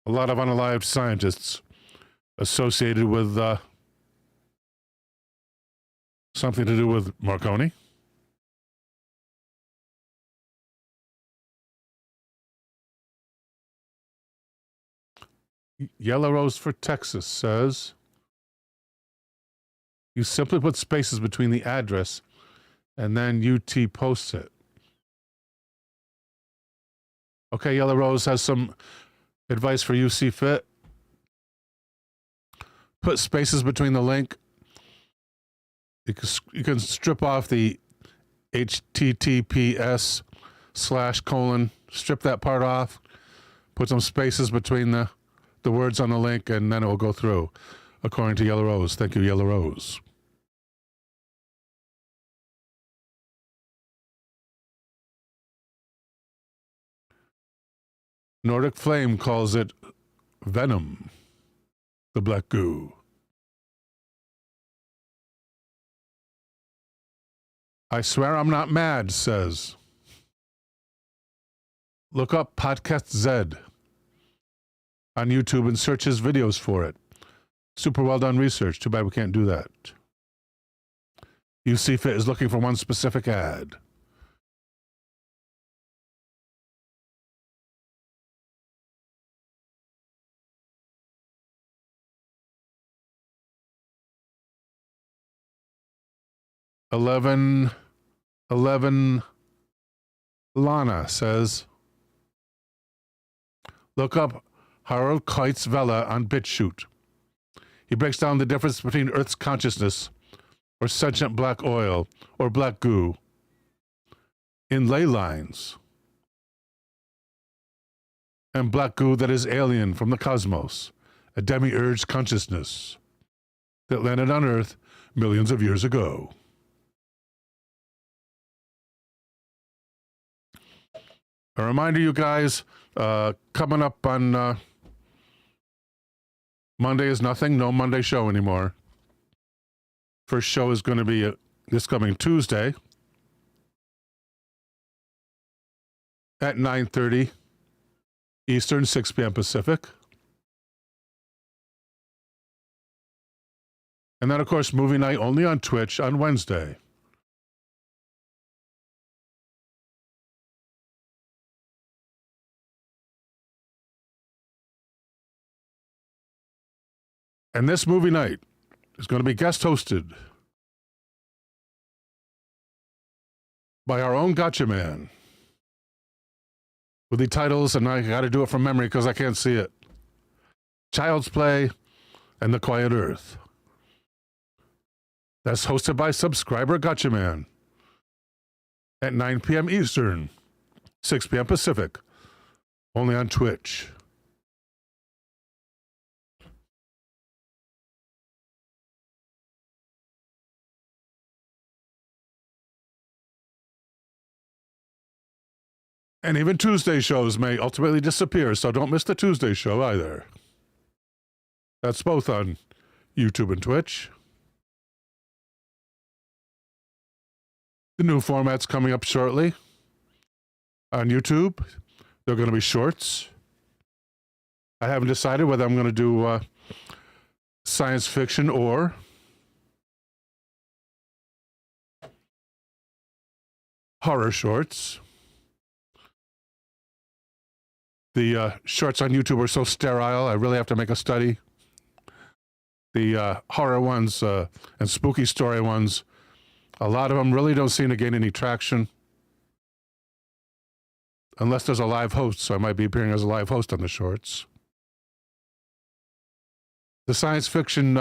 A lot of unalived scientists associated with something to do with Marconi. Yellow Rose for Texas says, you simply put spaces between the address and then UT posts it. Okay, Yellow Rose has some advice for UC Fit. Put spaces between the link. You can strip off the HTTPS /:, strip that part off, put some spaces between the words on the link, and then it will go through, according to Yellow Rose. Thank you, Yellow Rose. Nordic Flame calls it Venom, the black goo. I swear I'm not mad, says. Look up Podcast Z on YouTube and search his videos for it. Super well done research. Too bad we can't do that. UC Fit is looking for one specific ad. Eleven Lana says, look up Harold Keitz Vela on BitChute. He breaks down the difference between Earth's consciousness, or sentient black oil, or black goo, in ley lines, and black goo that is alien from the cosmos, a demiurge consciousness that landed on Earth millions of years ago. A reminder, you guys, coming up on Monday is nothing. No Monday show anymore. First show is going to be this coming Tuesday at 9:30 Eastern, 6 p.m. Pacific. And then, of course, movie night only on Twitch on Wednesday. And this movie night is going to be guest hosted by our own Gotcha Man with the titles, and I got to do it from memory because I can't see it. Child's Play and The Quiet Earth. That's hosted by subscriber Gotcha Man at 9 p.m. Eastern, 6 p.m. Pacific, only on Twitch. And even Tuesday shows may ultimately disappear, so don't miss the Tuesday show either. That's both on YouTube and Twitch. The new format's coming up shortly. On YouTube, they're going to be shorts. I haven't decided whether I'm going to do science fiction or horror shorts. The shorts on YouTube are so sterile, I really have to make a study. The horror ones and spooky story ones, a lot of them really don't seem to gain any traction. Unless there's a live host, so I might be appearing as a live host on the shorts. The science fiction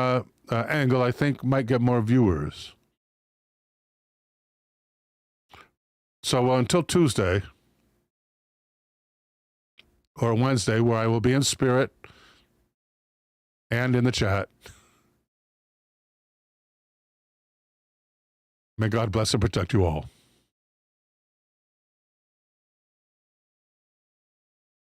angle, I think, might get more viewers. So until Tuesday, or Wednesday, where I will be in spirit and in the chat. May God bless and protect you all.